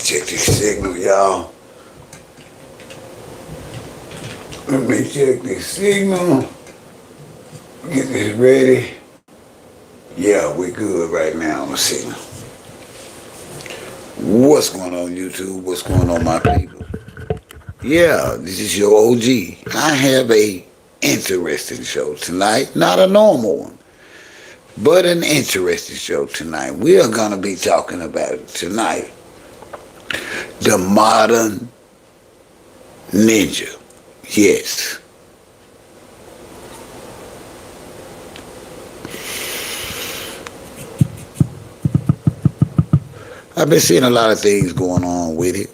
check this signal, y'all. Let me check this signal. Get this ready. Yeah, we good right now on the signal. What's going on, YouTube? What's going on, my people? Yeah, this is your OG. I have a interesting show tonight. Not a normal one, but an interesting show tonight. We are going to be talking about tonight the modern ninja. Yes. I've been seeing a lot of things going on with it.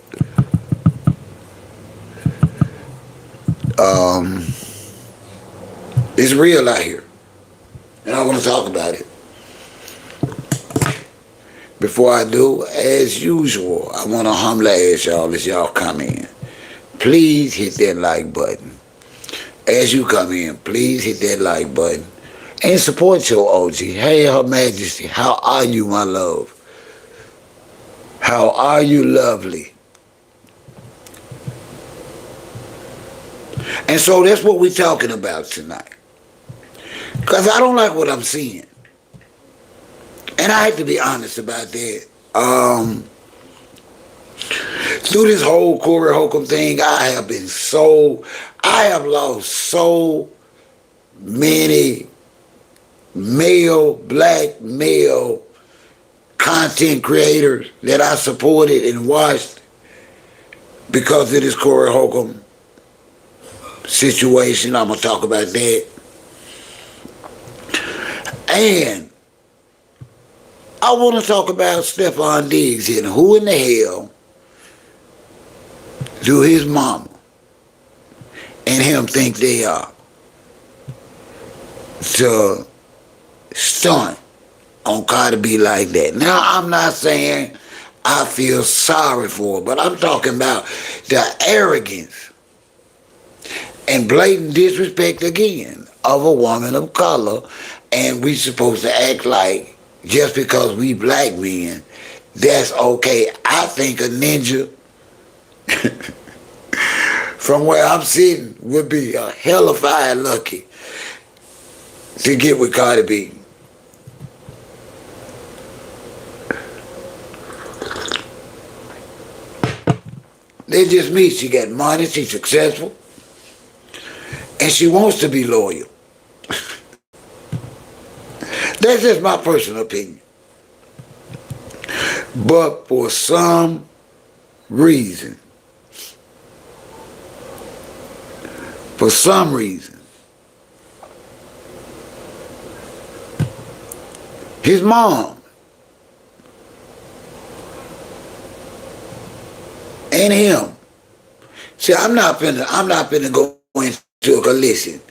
It's real out here, and I want to talk about it. Before I do, as usual, I want to humbly ask y'all as y'all come in, please hit that like button. As you come in, please hit that like button and support your OG. Hey, Her Majesty, how are you, my love? How are you, lovely? And so that's what we're talking about tonight. Because I don't like what I'm seeing. And I have to be honest about that. Through this whole Cory Holcomb thing, I have lost so many black male content creators that I supported and watched because of this Cory Holcomb situation. I'm going to talk about that. And I want to talk about Steffon Diggs and who in the hell do his mama and him think they are to stunt on Cardi B like that. Now, I'm not saying I feel sorry for her, but I'm talking about the arrogance and blatant disrespect again of a woman of color, and we supposed to act like just because we black men, that's okay. I think a ninja from where I'm sitting would be a hellified lucky to get with Cardi B. They just meet. She got money, she's successful, and she wants to be loyal. That's just my personal opinion. But for some reason, his mom and him. See, I'm not finna go into a collision.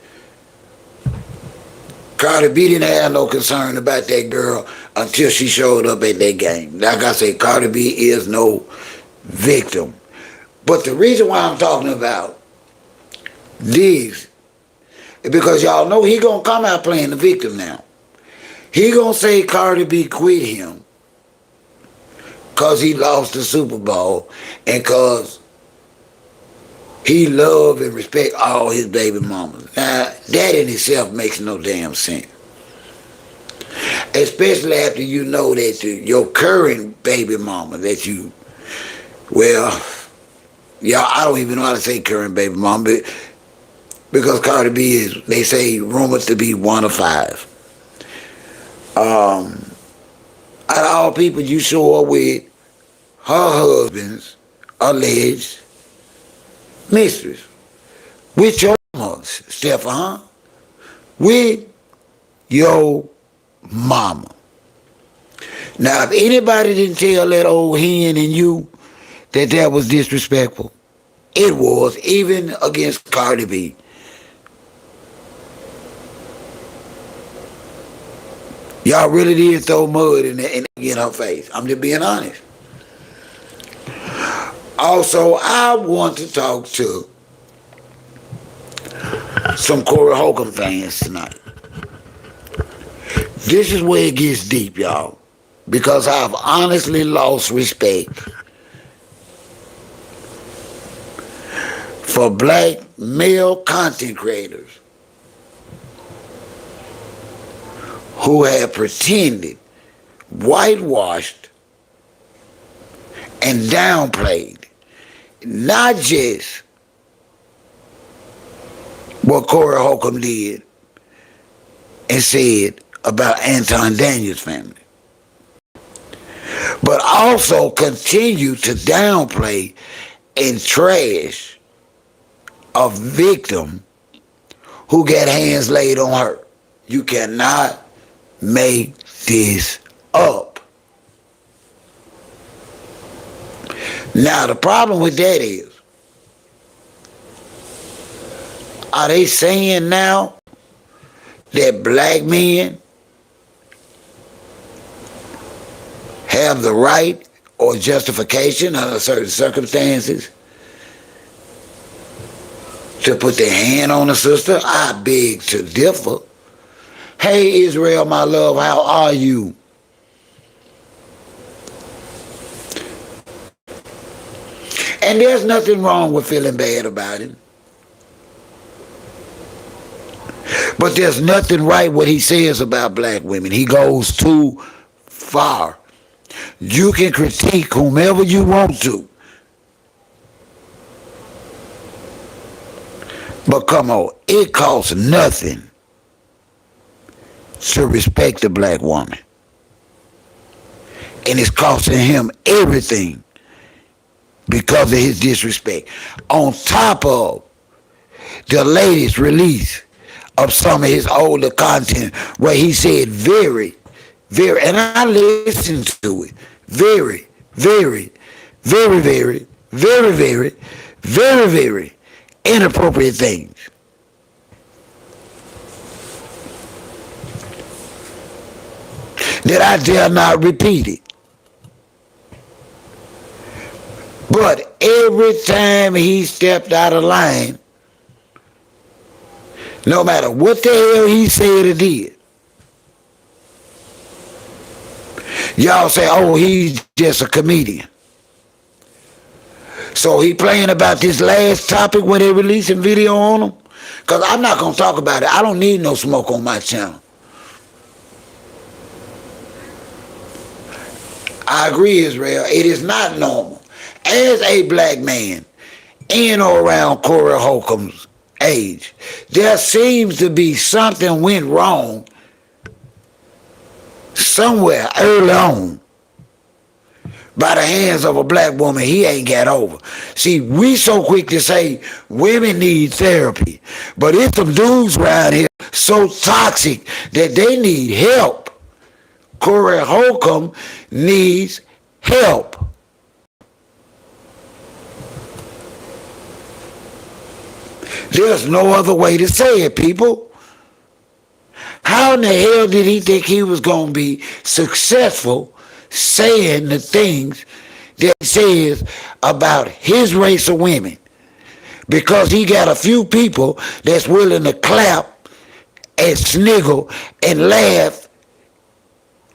Cardi B didn't have no concern about that girl until she showed up at that game. Like I say, Cardi B is no victim. But the reason why I'm talking about Diggs is because y'all know he gonna come out playing the victim now. He gonna say Cardi B quit him because he lost the Super Bowl and because he love and respect all his baby mamas. Now, that in itself makes no damn sense. Especially after you know that your current baby mama that you, well, y'all, I don't even know how to say current baby mama, but because Cardi B is, they say, rumored to be one of 5. Out of all people you show up with, her husband's alleged mistress, with your mama, Steffon, with your mama. Now, if anybody didn't tell that old hen and you that was disrespectful, it was, even against Cardi B. Y'all really did throw mud in her face. I'm just being honest. Also, I want to talk to some Cory Holcomb fans tonight. This is where it gets deep, y'all, because I've honestly lost respect for black male content creators who have pretended, whitewashed, and downplayed not just what Cory Holcomb did and said about Anton Daniels' family, but also continue to downplay and trash a victim who got hands laid on her. You cannot make this up. Now, the problem with that is, are they saying now that black men have the right or justification under certain circumstances to put their hand on a sister? I beg to differ. Hey, Israel, my love, how are you? And there's nothing wrong with feeling bad about it. But there's nothing right what he says about black women. He goes too far. You can critique whomever you want to. But come on, it costs nothing to respect a black woman. And it's costing him everything because of his disrespect. On top of the latest release of some of his older content where he said very, and I listened to it, very inappropriate things. That I dare not repeat it. But every time he stepped out of line, no matter what the hell he said or did, y'all say, oh, he's just a comedian. So he playing about this last topic where they releasing video on him? Because I'm not going to talk about it. I don't need no smoke on my channel. I agree, Israel. It is not normal. As a black man in or around Cory Holcomb's age, there seems to be something went wrong somewhere early on by the hands of a black woman he ain't got over. See, we so quick to say women need therapy, but it's some dudes around here so toxic that they need help. Cory Holcomb needs help. There's no other way to say it, people. How in the hell did he think he was going to be successful saying the things that he says about his race of women? Because he got a few people that's willing to clap and sniggle and laugh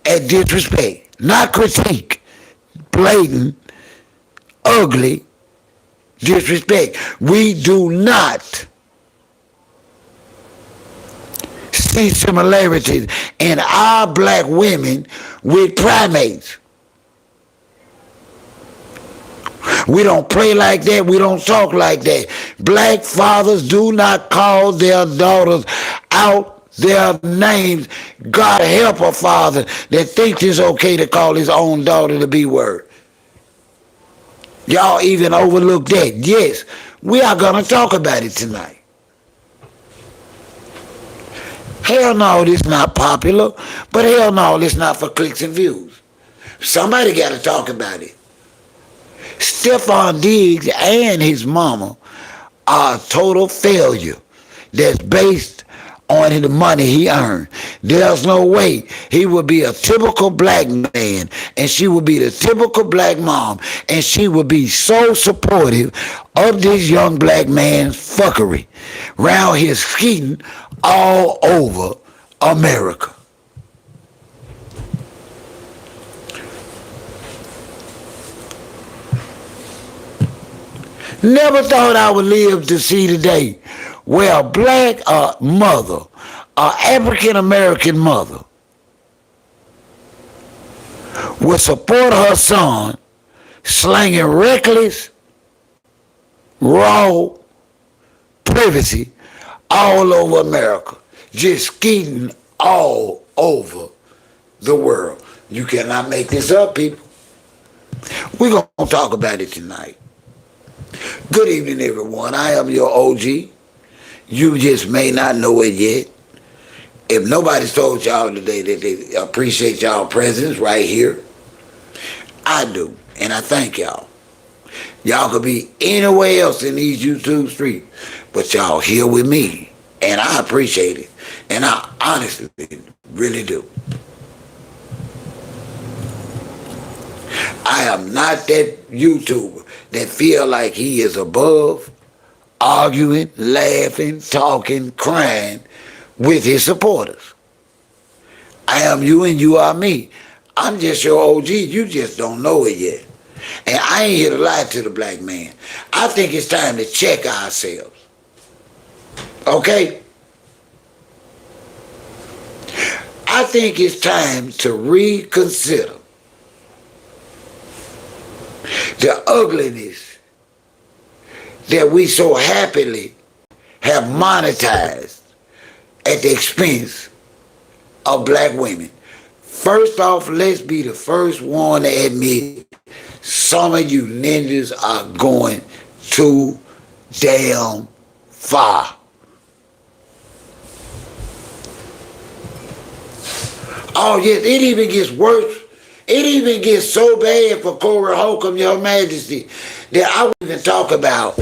at disrespect, not critique, blatant, ugly disrespect. We do not see similarities in our black women with primates. We don't play like that. We don't talk like that. Black fathers do not call their daughters out their names. God help a father that thinks it's okay to call his own daughter the B word. Y'all even overlook that. Yes, we are going to talk about it tonight. Hell no, this not popular, but hell no, this not for clicks and views. Somebody got to talk about it. Steffon Diggs and his mama are a total failure that's based on the money he earned. There's no way he would be a typical black man and she would be the typical black mom and she would be so supportive of this young black man's fuckery round his skeeting all over America. Never thought I would live to see the day where a black mother, an African American mother, would support her son slanging reckless, raw privacy all over America, just skeeting all over the world. You cannot make this up, people. We're going to talk about it tonight. Good evening, everyone. I am your OG. You just may not know it yet. If nobody's told y'all today that they appreciate y'all presence right here, I do, and I thank y'all. Y'all could be anywhere else in these YouTube streets, but y'all here with me, and I appreciate it, and I honestly really do. I am not that YouTuber that feel like he is above arguing, laughing, talking, crying with his supporters. I am you and you are me. I'm just your OG. You just don't know it yet. And I ain't here to lie to the black man. I think it's time to check ourselves. Okay? I think it's time to reconsider the ugliness that we so happily have monetized at the expense of black women. First off, let's be the first one to admit some of you ninjas are going too damn far. Oh yes, it even gets worse. It even gets so bad for Cory Holcomb, Your Majesty, that I won't even talk about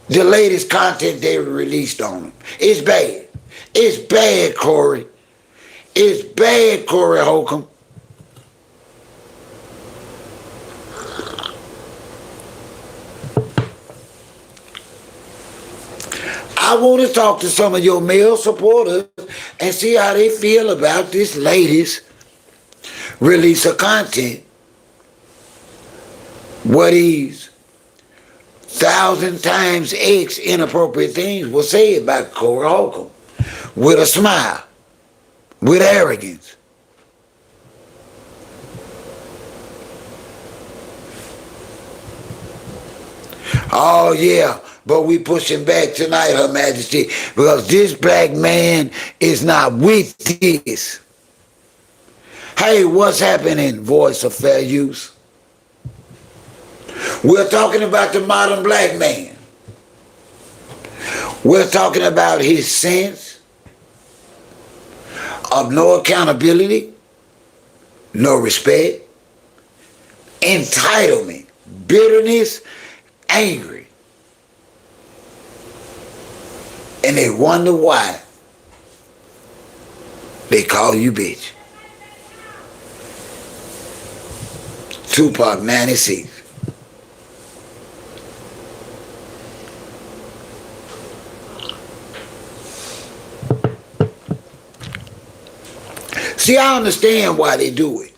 the latest content they released on him. It's bad. It's bad, Cory. It's bad, Cory Holcomb. I want to talk to some of your male supporters and see how they feel about this latest release of content where these 1,000 times X inappropriate things were said by Cory Holcomb with a smile, with arrogance. Oh yeah, but we pushing back tonight, Her Majesty, because this black man is not with this. Hey, what's happening, Voice of Fair Use? We're talking about the modern black man. We're talking about his sense of no accountability, no respect, entitlement, bitterness, angry. And they wonder why they call you bitch. Tupac 96. See, I understand why they do it.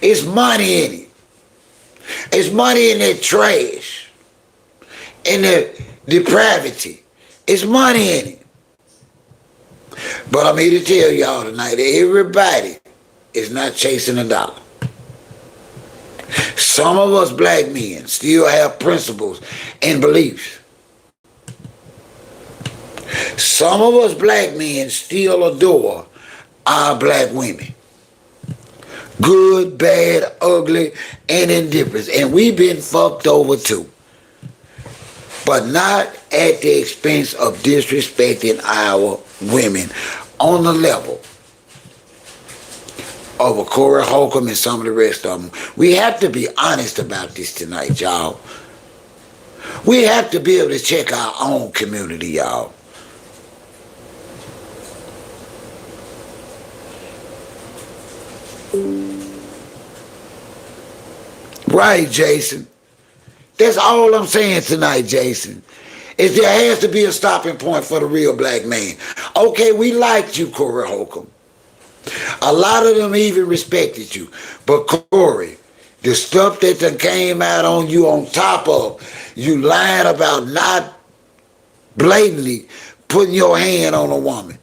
It's money in it. It's money in that trash, in that depravity. It's money in it. But I'm here to tell y'all tonight that everybody is not chasing a dollar. Some of us black men still have principles and beliefs. Some of us black men still adore our black women. Good, bad, ugly, and indifferent. And we've been fucked over too. But not at the expense of disrespecting our women on the level of a Cory Holcomb and some of the rest of them. We have to be honest about this tonight, y'all. We have to be able to check our own community, y'all. Right, Jason. That's all I'm saying tonight, Jason. Is there has to be a stopping point for the real black man. Okay, we liked you, Cory Holcomb. A lot of them even respected you. But Cory, The stuff that done came out on you on top of, you lying about not blatantly putting your hand on a woman.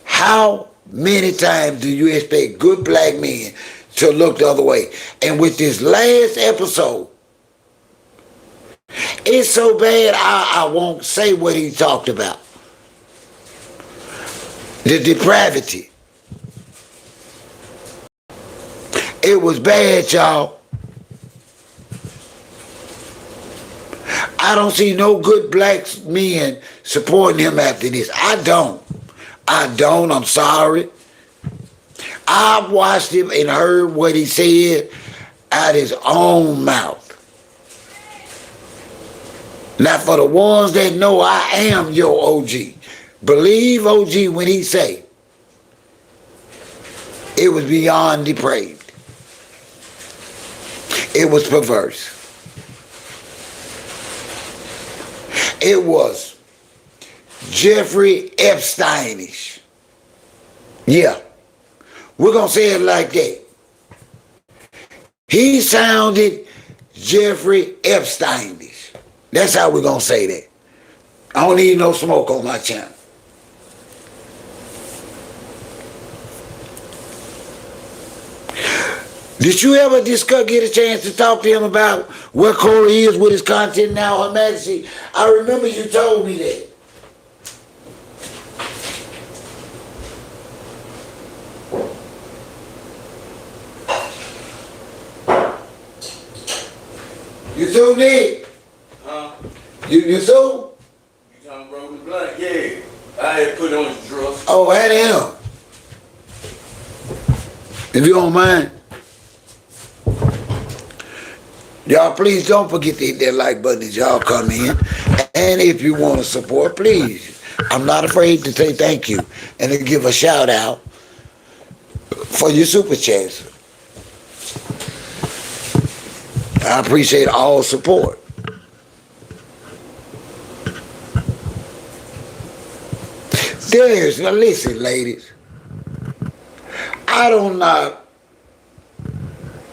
How many times do you expect good black men to look the other way? And with this last episode, it's so bad I won't say what he talked about. The depravity. It was bad, y'all. I don't see no good black men supporting him after this. I don't. I'm sorry. I've watched him and heard what he said out his own mouth. Now, for the ones that know I am your OG, believe OG when he say it was beyond depraved. It was perverse. It was Jeffrey Epsteinish. Yeah, we're going to say it like that. He sounded Jeffrey Epsteinish. That's how we're going to say that. I don't need no smoke on my channel. Did you ever get a chance to talk to him about where Cory is with his content now, Her Majesty? I remember you told me that. You through, Nick? Huh? You through? You talking about the blunt? Yeah. I had put on his dress. Oh, had him. If you don't mind. Y'all, please don't forget to hit that like button as y'all come in. And if you want to support, please. I'm not afraid to say thank you and to give a shout out for your super chats. I appreciate all support. Now listen, ladies. I don't knock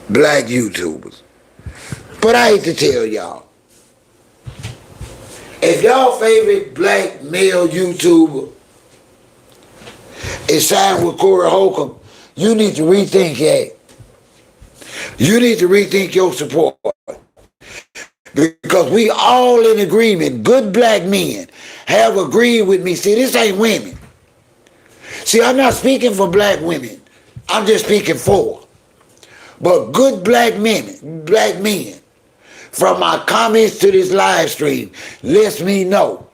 black YouTubers. But I hate to tell y'all, if y'all favorite black male YouTuber is signed with Cory Holcomb, you need to rethink that. You need to rethink your support. Because we all in agreement, good black men have agreed with me. See, this ain't women. See, I'm not speaking for black women. I'm just speaking for. But good black men, from my comments to this live stream, lets me know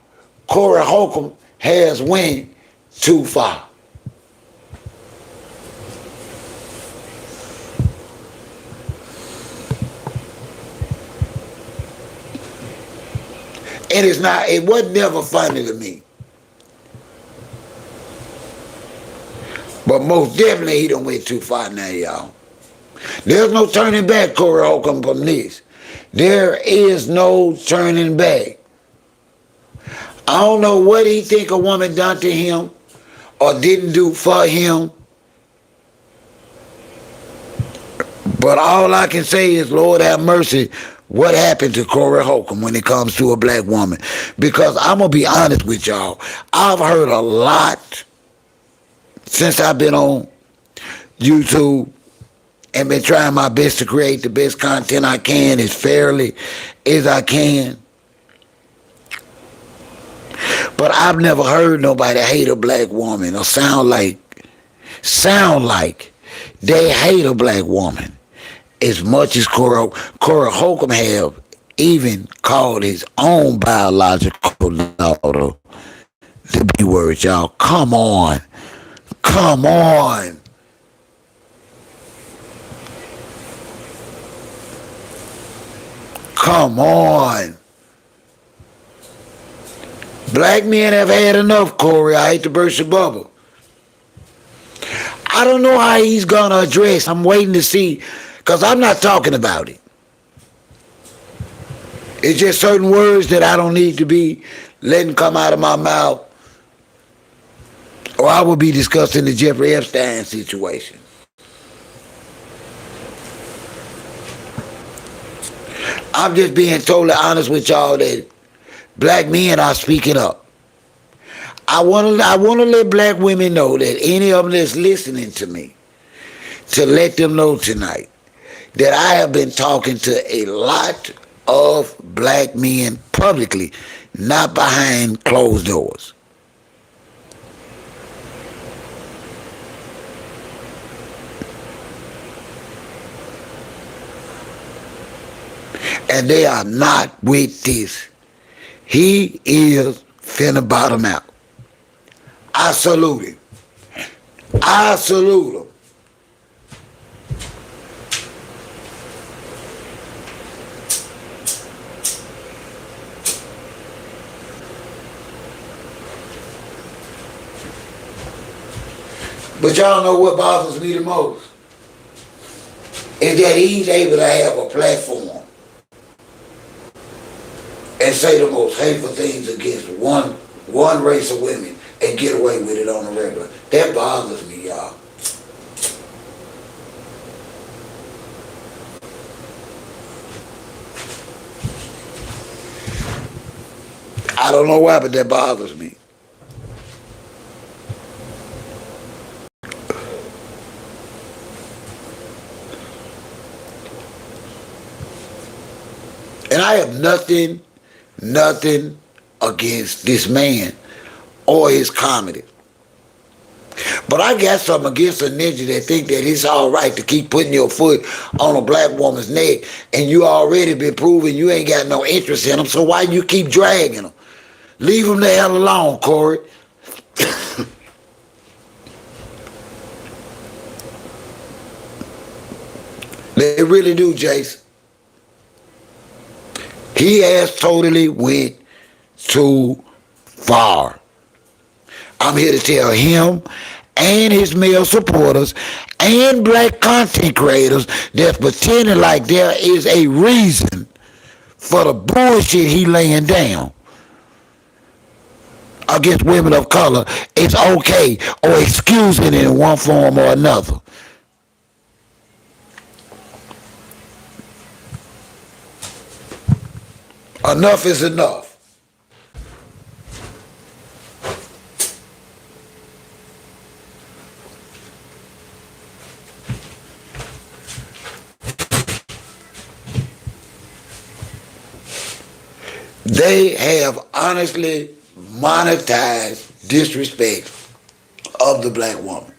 Cory Holcomb has went too far. And it wasn't never funny to me. But most definitely he done went too far now, y'all. There's no turning back, Cory Holcomb, from this. There is no turning back. I don't know what he think a woman done to him or didn't do for him. But all I can say is, Lord have mercy, what happened to Cory Holcomb when it comes to a black woman. Because I'm going to be honest with y'all, I've heard a lot since I've been on YouTube and been trying my best to create the best content I can as fairly as I can. But I've never heard nobody hate a black woman or sound like they hate a black woman as much as Cory Holcomb have even called his own biological daughter the B word, y'all. Come on. Come on. Come on. Black men have had enough, Cory. I hate to burst your bubble. I don't know how he's going to address. I'm waiting to see, because I'm not talking about it. It's just certain words that I don't need to be letting come out of my mouth, or I will be discussing the Jeffrey Epstein situation. I'm just being totally honest with y'all that black men are speaking up. I wanna let black women know that any of them that's listening to me, to let them know tonight that I have been talking to a lot of black men publicly, not behind closed doors. And they are not with this. He is finna bottom out. I salute him. I salute him. But y'all know what bothers me the most? Is that he's able to have a platform and say the most hateful things against one race of women and get away with it on the regular. That bothers me, y'all. I don't know why, but that bothers me. And I have nothing against this man or his comedy. But I got something against a ninja that think that it's all right to keep putting your foot on a black woman's neck and you already been proving you ain't got no interest in them, so why you keep dragging them? Leave them the hell alone, Cory. They really do, Jason. He has totally went too far. I'm here to tell him and his male supporters and black content creators that's pretending like there is a reason for the bullshit he laying down against women of color. It's okay or excusing it in one form or another. Enough is enough. They have honestly monetized disrespect of the black woman.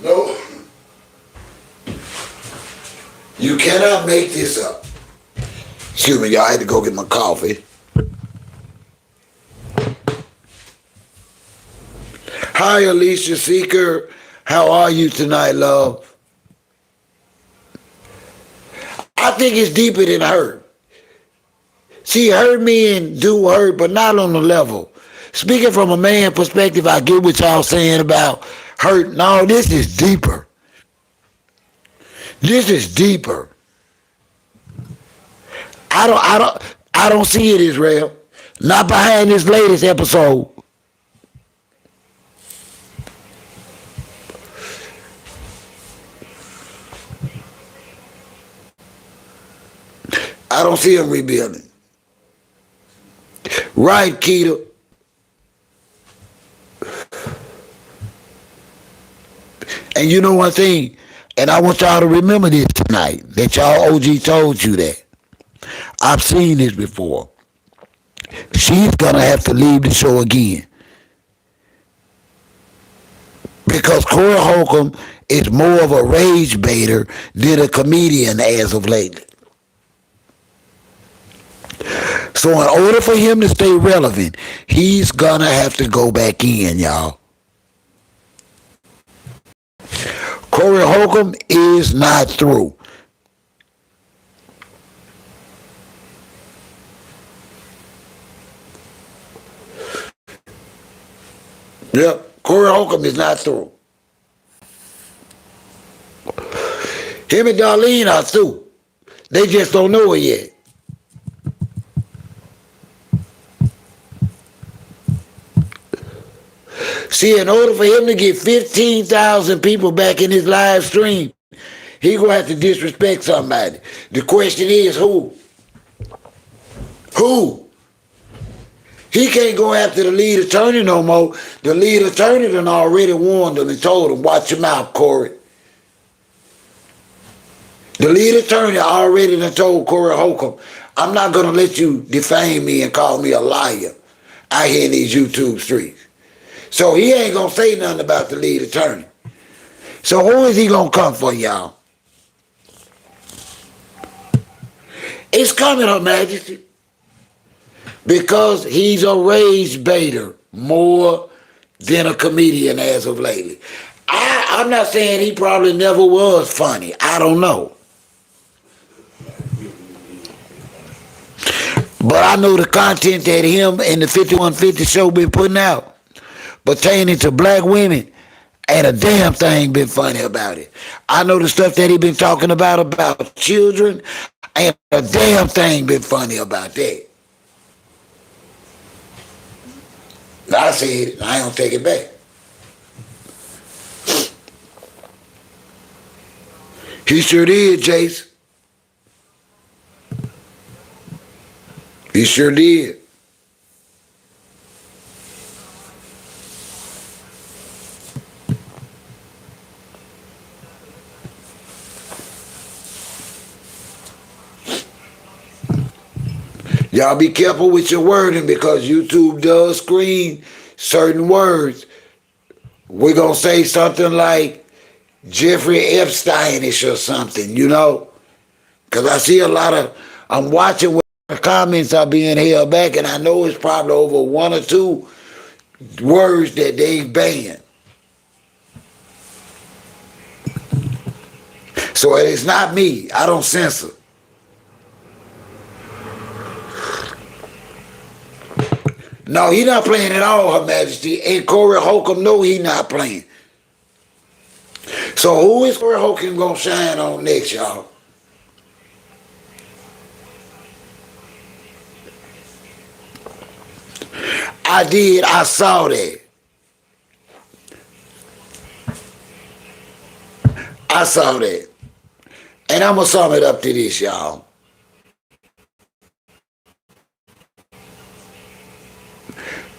No, you cannot make this up. Excuse me, y'all, I had to go get my coffee. Hi, Alicia Seeker. How are you tonight, love? I think it's deeper than hurt. See, hurt men do hurt, but not on the level. Speaking from a man perspective, I get what y'all saying about hurt. No, this is deeper. This is deeper. I don't see it, Israel. Not behind this latest episode. I don't see him rebuilding. Right, Keita. And you know one thing, and I want y'all to remember this tonight, that y'all OG told you that. I've seen this before. She's gonna have to leave the show again. Because Cory Holcomb is more of a rage baiter than a comedian as of late. So in order for him to stay relevant, he's gonna have to go back in, y'all. Cory Holcomb is not through. Yep, Cory Holcomb is not through. Him and Darlene are through. They just don't know it yet. See, in order for him to get 15,000 people back in his live stream, he gonna have to disrespect somebody. The question is who? Who? He can't go after the lead attorney no more. The lead attorney done already warned him and told him, watch your mouth, Cory. The lead attorney already done told Cory Holcomb, I'm not gonna let you defame me and call me a liar out here in these YouTube streets. So he ain't gonna say nothing about the lead attorney. So who is he gonna come for, y'all? It's coming, Her Majesty. Because he's a rage baiter more than a comedian as of lately. I'm not saying he probably never was funny. I don't know. But I know the content that him and the 5150 show been putting out pertaining to black women, ain't a damn thing been funny about it. I know the stuff that he been talking about children, ain't a damn thing been funny about that. I said it, I ain't gonna take it back. He sure did, Jace. He sure did. Y'all be careful with your wording because YouTube does screen certain words. We're going to say something like Jeffrey Epstein-ish or something, you know? Because I see a lot of, I'm watching where the comments are being held back, and I know it's probably over one or two words that they banned. So it's not me. I don't censor. No, he not playing at all, Her Majesty. And Cory Holcomb know he not playing. So who is Cory Holcomb gonna shine on next, y'all? I saw that. I saw that. And I'm gonna sum it up to this, y'all.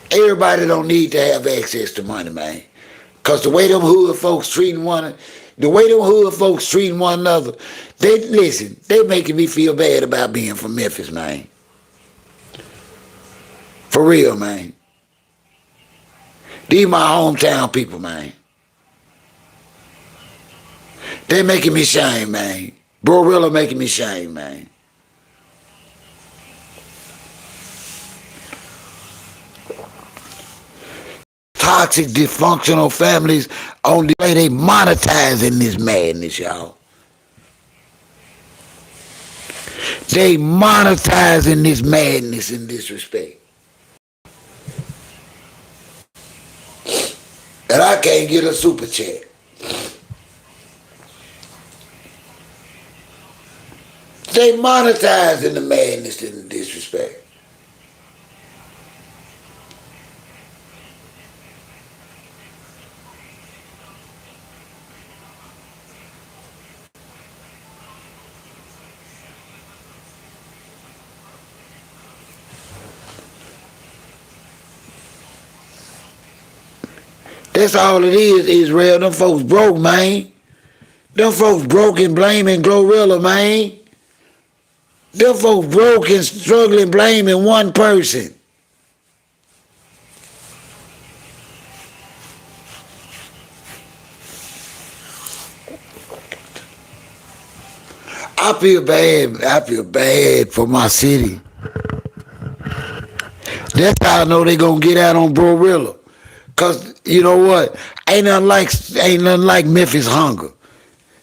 Everybody don't need to have access to money, man. Cause the way them hood folks treating one another, they making me feel bad about being from Memphis, man. For real, man. These my hometown people, man. They making me shame, man. Brorilla making me shame, man. Toxic, dysfunctional families on the way they monetizing this madness, y'all. They monetizing this madness and disrespect. And I can't get a super chat. They monetizing the madness and the disrespect. That's all it is, Israel. Them folks broke, man. Them folks broke and blaming Glorilla, man. Them folks broke and struggling blaming one person. I feel bad for my city. That's how I know they gonna get out on Glorilla. Cause you know what? Ain't nothing like Memphis hunger.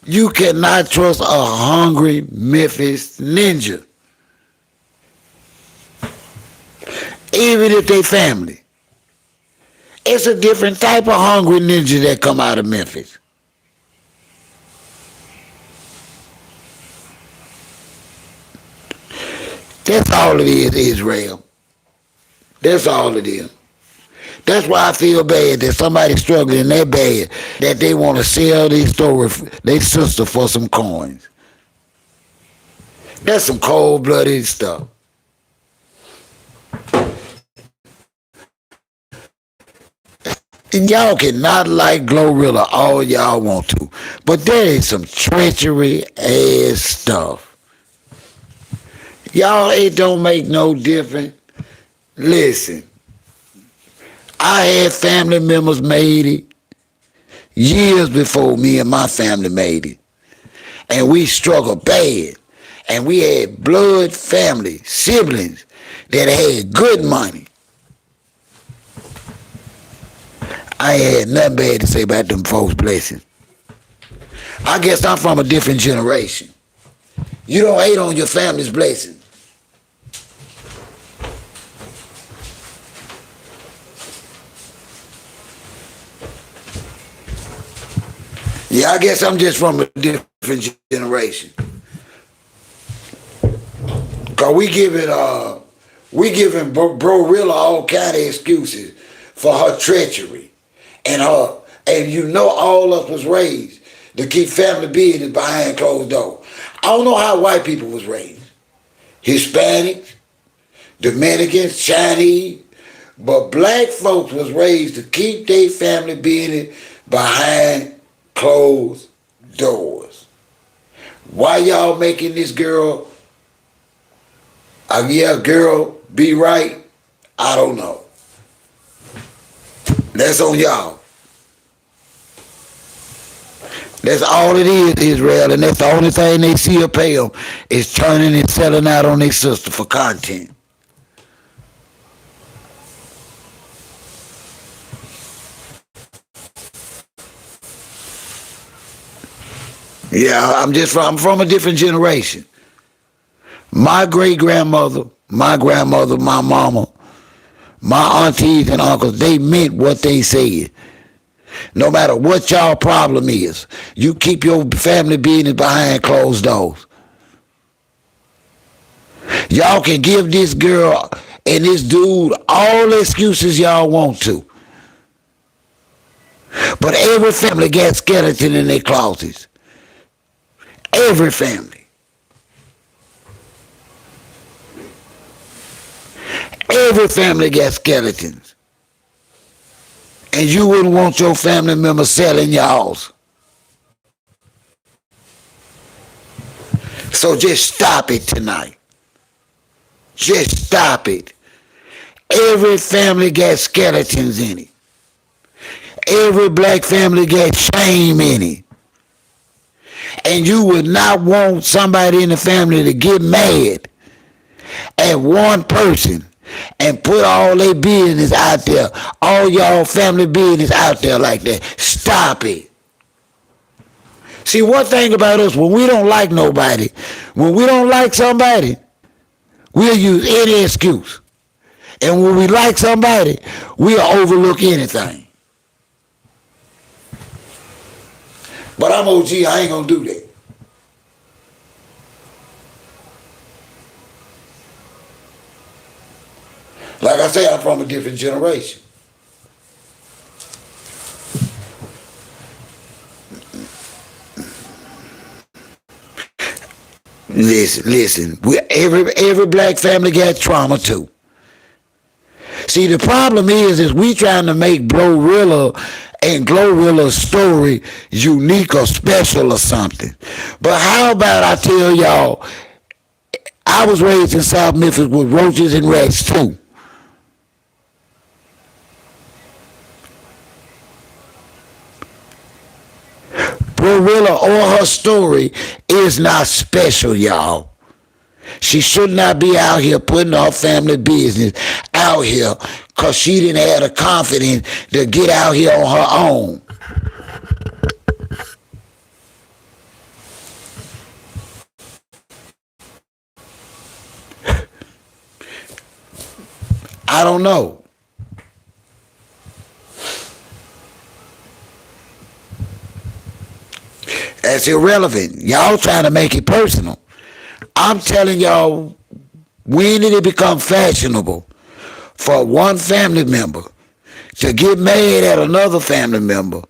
You cannot trust a hungry Memphis ninja. Even if they family. It's a different type of hungry ninja that come out of Memphis. That's all it is, Israel. That's all it is. That's why I feel bad that somebody's struggling that bad that they want to sell their story, their sister for some coins. That's some cold-blooded stuff. And y'all cannot like Glorilla all y'all want to, but there is some treachery ass stuff. Y'all, it don't make no difference. Listen, I had family members made it years before me and my family made it. And we struggled bad. And we had blood family, siblings that had good money. I ain't had nothing bad to say about them folks' blessings. I guess I'm from a different generation. You don't hate on your family's blessings. Yeah, I guess I'm just from a different generation. Cause we giving Bro-Rilla all kind of excuses for her treachery and you know all of us was raised to keep family business behind closed doors. I don't know how white people was raised. Hispanics, Dominicans, Chinese, but black folks was raised to keep their family business behind closed doors. Why y'all making this girl girl be right? I don't know. That's on y'all. That's all it is, Israel, and that's the only thing they see her pay them is turning and selling out on their sister for content. Yeah, I'm from a different generation. My great-grandmother, my grandmother, my mama, my aunties and uncles, they meant what they said. No matter what y'all problem is, you keep your family business behind closed doors. Y'all can give this girl and this dude all the excuses y'all want to. But every family got skeleton in their closets. Every family. Every family got skeletons. And you wouldn't want your family member selling y'all's. So just stop it tonight. Just stop it. Every family got skeletons in it. Every black family got shame in it. And you would not want somebody in the family to get mad at one person and put all their business out there, all y'all family business out there like that. Stop it. See, one thing about us, when we don't like nobody, when we don't like somebody, we'll use any excuse. And when we like somebody, we'll overlook anything. But I'm OG, I ain't gonna do that. Like I say, I'm from a different generation. Listen. Every black family got trauma too. See, the problem is we trying to make Glorilla and Glorilla's story unique or special or something. But how about I tell y'all, I was raised in South Memphis with roaches and rats too. Glorilla or her story is not special, y'all. She should not be out here putting her family business out here because she didn't have the confidence to get out here on her own. I don't know. That's irrelevant. Y'all trying to make it personal. I'm telling y'all When did it become fashionable for one family member to get mad at another family member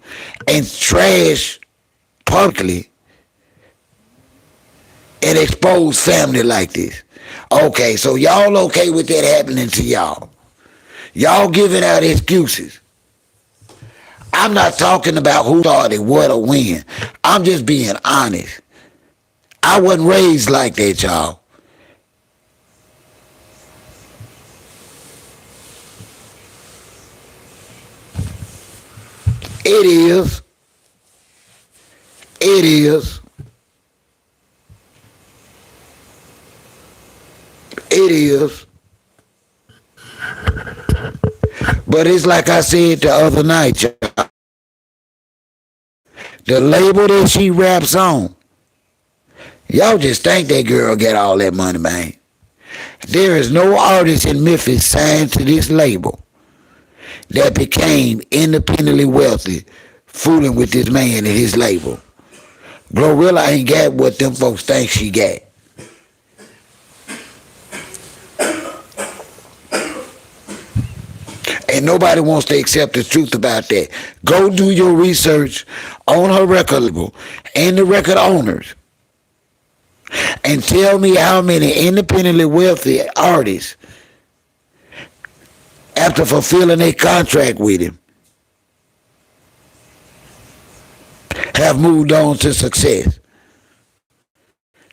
and trash publicly and expose family like this? Okay, so y'all okay with that happening to y'all? Y'all giving out excuses. I'm not talking about who started what or when. I'm just being honest. I wasn't raised like that, y'all. It is. It is. It is. But it's like I said the other night, y'all. The label that she raps on, y'all just think that girl get all that money, man. There is no artist in Memphis signed to this label that became independently wealthy fooling with this man and his label. Glorilla ain't got what them folks think she got. And nobody wants to accept the truth about that. Go do your research on her record label and the record owners and tell me how many independently wealthy artists, after fulfilling a contract with him, have moved on to success.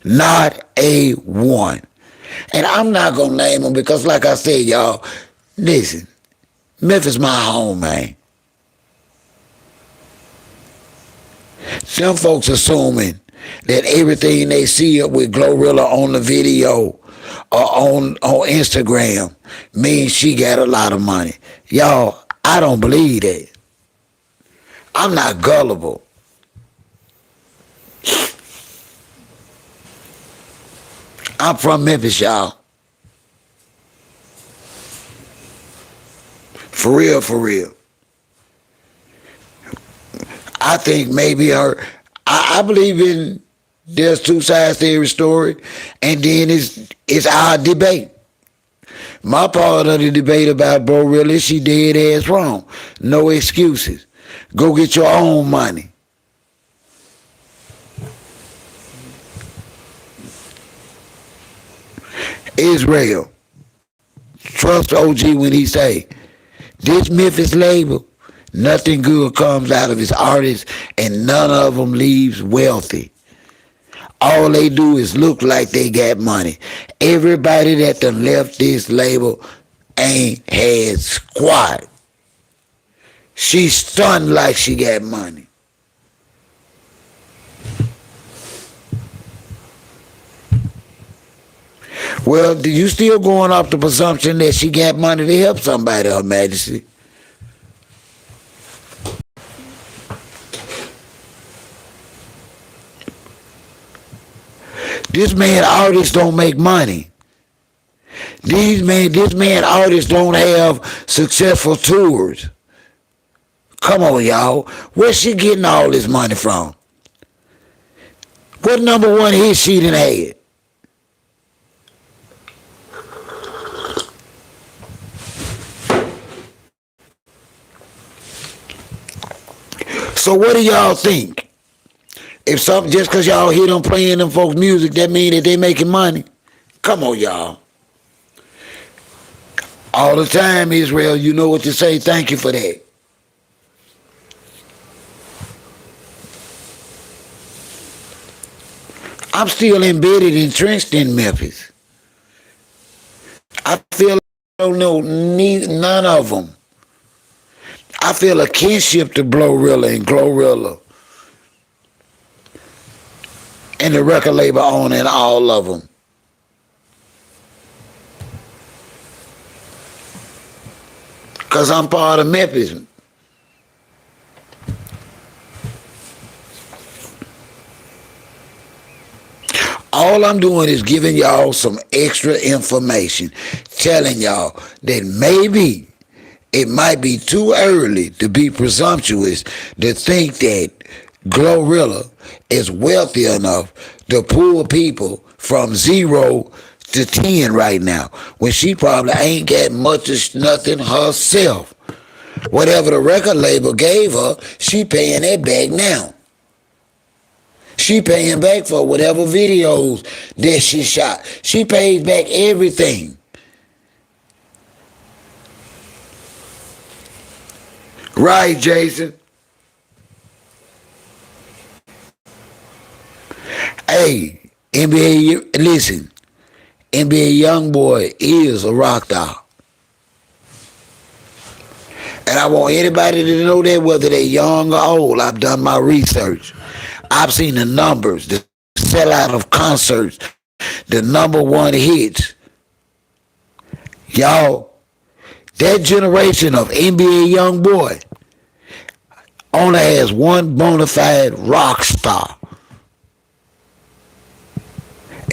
Not a one. And I'm not going to name them because, like I said, y'all, listen, Memphis my home, man. Some folks assuming that everything they see up with Glorilla on the video or on Instagram means she got a lot of money. Y'all, I don't believe that. I'm not gullible. I'm from Memphis, y'all. For real, for real. I think maybe I believe in there's two sides to every story, and then it's our debate. My part of the debate about Glorilla, she dead ass wrong. No excuses. Go get your own money. Israel, trust OG when he say, this Memphis label, nothing good comes out of his artists and none of them leaves wealthy. All they do is look like they got money. Everybody that done left this label ain't had squat. She stunned like she got money. Well, you still going off the presumption that she got money to help somebody, Her Majesty? This man artists don't make money. This man artists don't have successful tours. Come on, y'all. Where's she getting all this money from? What number one hit she done had? So what do y'all think? If something, just because y'all hear them playing them folks' music, that mean that they making money? Come on, y'all. All the time, Israel, you know what to say. Thank you for that. I'm still embedded, entrenched in Memphis. I feel I don't know none of them. I feel a kinship to Glorilla and Glorilla and the record label owner and all of them. Because I'm part of Memphis. All I'm doing is giving y'all some extra information, telling y'all that maybe it might be too early to be presumptuous to think that Glorilla is wealthy enough to pull people from zero to 10 right now, when she probably ain't got much of nothing herself. Whatever the record label gave her, she paying that back now. She paying back for whatever videos that she shot. She pays back everything. Right, Jason? Hey, NBA, listen. NBA YoungBoy is a rock star. And I want anybody to know that, whether they're young or old. I've done my research. I've seen the numbers, the sellout of concerts, the number one hits. Y'all, that generation of NBA YoungBoy only has one bona fide rock star.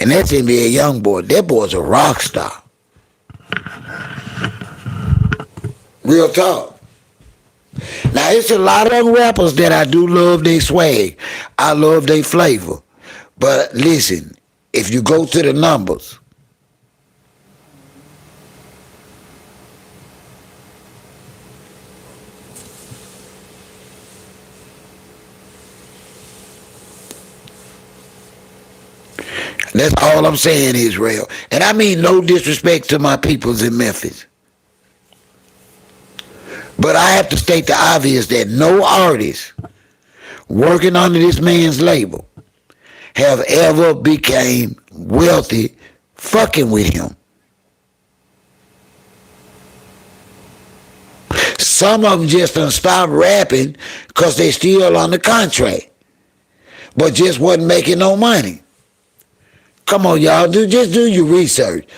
And that's NBA YoungBoy. That boy's a rock star. Real talk. Now, it's a lot of young rappers that I do love their swag. I love their flavor. But listen, if you go to the numbers, that's all I'm saying, Israel. And I mean no disrespect to my peoples in Memphis. But I have to state the obvious that no artist working under this man's label have ever became wealthy fucking with him. Some of them just done stopped rapping because they still on the contract, but just wasn't making no money. Come on, y'all, just do your research.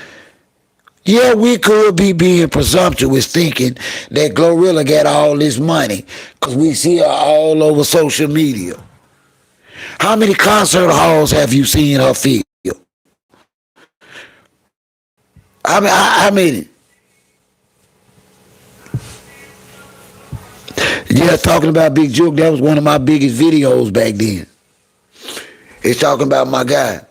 Yeah, we could be being presumptuous thinking that Glorilla got all this money because we see her all over social media. How many concert halls have you seen her fill? How many? Yeah, talking about Big Juke, that was one of my biggest videos back then. It's talking about my guy.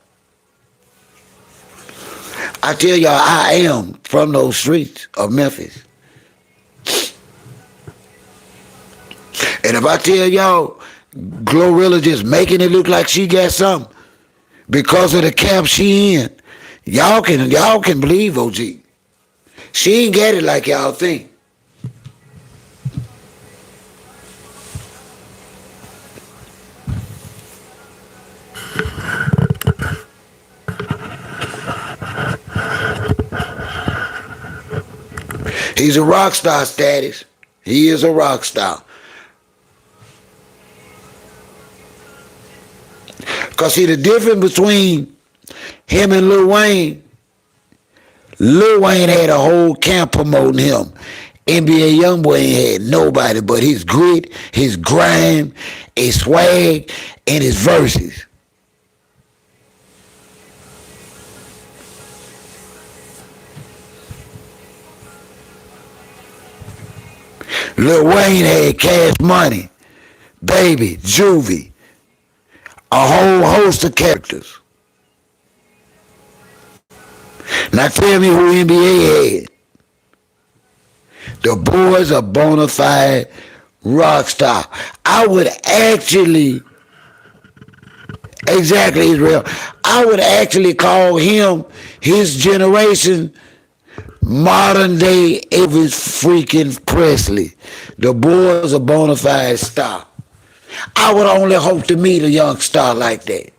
I tell y'all, I am from those streets of Memphis. And if I tell y'all, Glorilla just making it look like she got something because of the camp she in, y'all can believe OG. She ain't got it like y'all think. He's a rock star status. He is a rock star. Because see, the difference between him and Lil Wayne had a whole camp promoting him. NBA YoungBoy ain't had nobody but his grit, his grime, his swag, and his verses. Lil Wayne had Cash Money, Baby, Juvie, a whole host of characters. Now tell me who NBA had. The boy's a bona fide rock star. I would actually, exactly, Israel, I would actually call him, his generation, modern day Elvis freaking Presley. The boy's a bona fide star. I would only hope to meet a young star like that.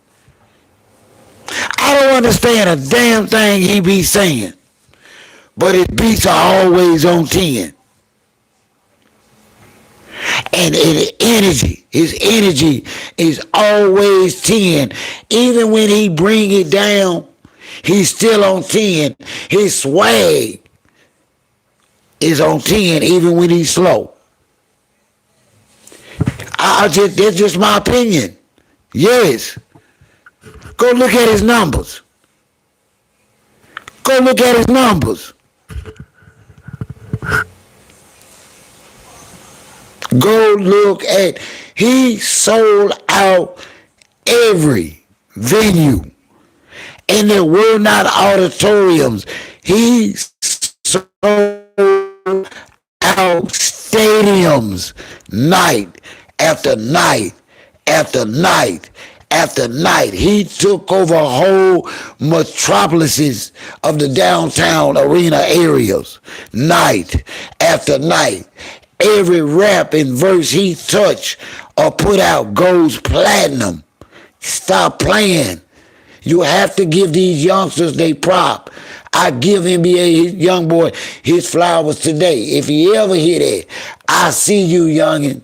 I don't understand a damn thing he be saying, but his beats are always on 10. And his energy is always 10. Even when he bring it down, he's still on 10. His swag is on 10 even when he's slow. That's just my opinion. Yes. Go look at his numbers. Go look at his numbers. Go look at, he sold out every venue. and there were not auditoriums. He sold out stadiums night after night after night after night. He took over whole metropolises of the downtown arena areas night after night. Every rap and verse he touched or put out goes platinum. Stop playing. You have to give these youngsters they prop. I give NBA YoungBoy his flowers today. If he ever hear that, I see you, youngin'.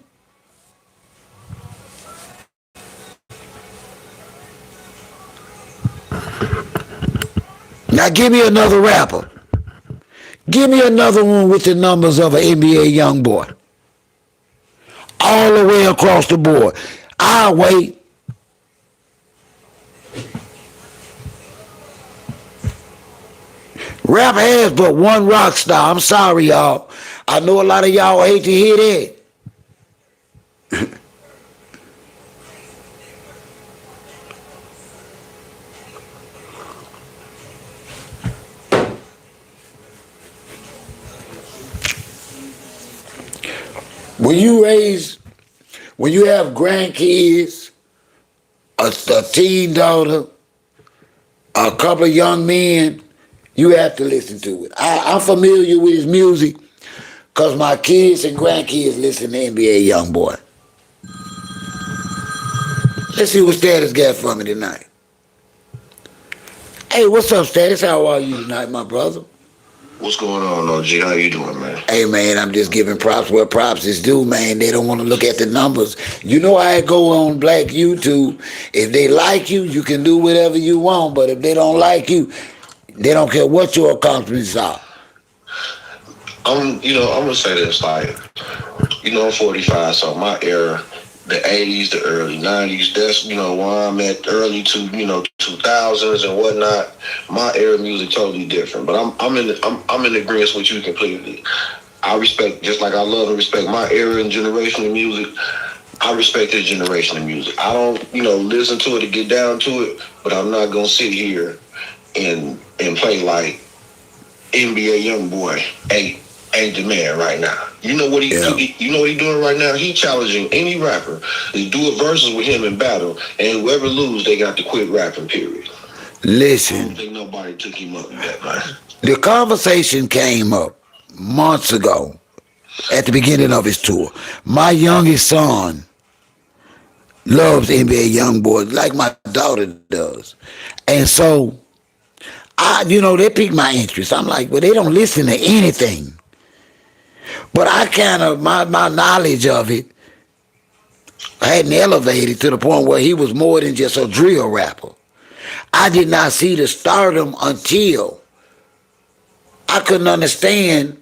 Now give me another rapper. Give me another one with the numbers of an NBA YoungBoy. All the way across the board. I'll wait. Rap has but one rock star. I'm sorry, y'all. I know a lot of y'all hate to hear that. When you have grandkids, a teen daughter, a couple of young men, you have to listen to it. I'm familiar with his music because my kids and grandkids listen to NBA YoungBoy. Let's see what Status got for me tonight. Hey, what's up, Status? How are you tonight, my brother? What's going on, OG? How you doing, man? Hey, man, I'm just giving props where props is due, man. They don't want to look at the numbers. You know how I go on Black YouTube. If they like you, you can do whatever you want. But if they don't like you, they don't care what your accomplishments are. I'm gonna say this, like, I'm 45, so my era, the 80s, the early 90s, that's, where I'm at, early to, 2000s and whatnot. My era music totally different, but I'm in agreement with you completely. I respect, just like I love and respect my era and generation of music, I respect this generation of music. I don't, listen to it to get down to it, but I'm not gonna sit here and play like NBA YoungBoy ain't the man right now. You know what you know what he doing right now? He challenging any rapper to do a versus with him in battle, and whoever lose, they got to quit rapping, period. Listen. I don't think nobody took him up with that, man. The conversation came up months ago at the beginning of his tour. My youngest son loves NBA YoungBoy like my daughter does. And so they piqued my interest. I'm like, well, they don't listen to anything. But I kind of, my knowledge of it hadn't elevated to the point where he was more than just a drill rapper. I did not see the stardom until I couldn't understand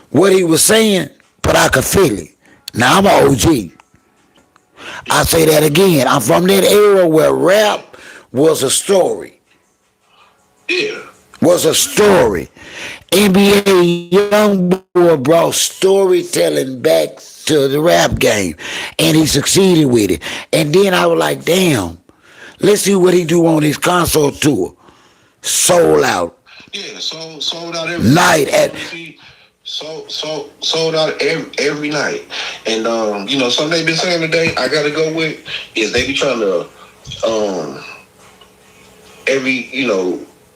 what he was saying, but I could feel it. Now, I'm an OG. I say that again. I'm from that era where rap was a story. Yeah. Was a story. NBA YoungBoy brought storytelling back to the rap game, and he succeeded with it. And then I was like, damn, let's see what he do on his concert tour. Sold out. Yeah, sold out every night at sold out every night. And something they've been saying today, I gotta go with, is they be trying to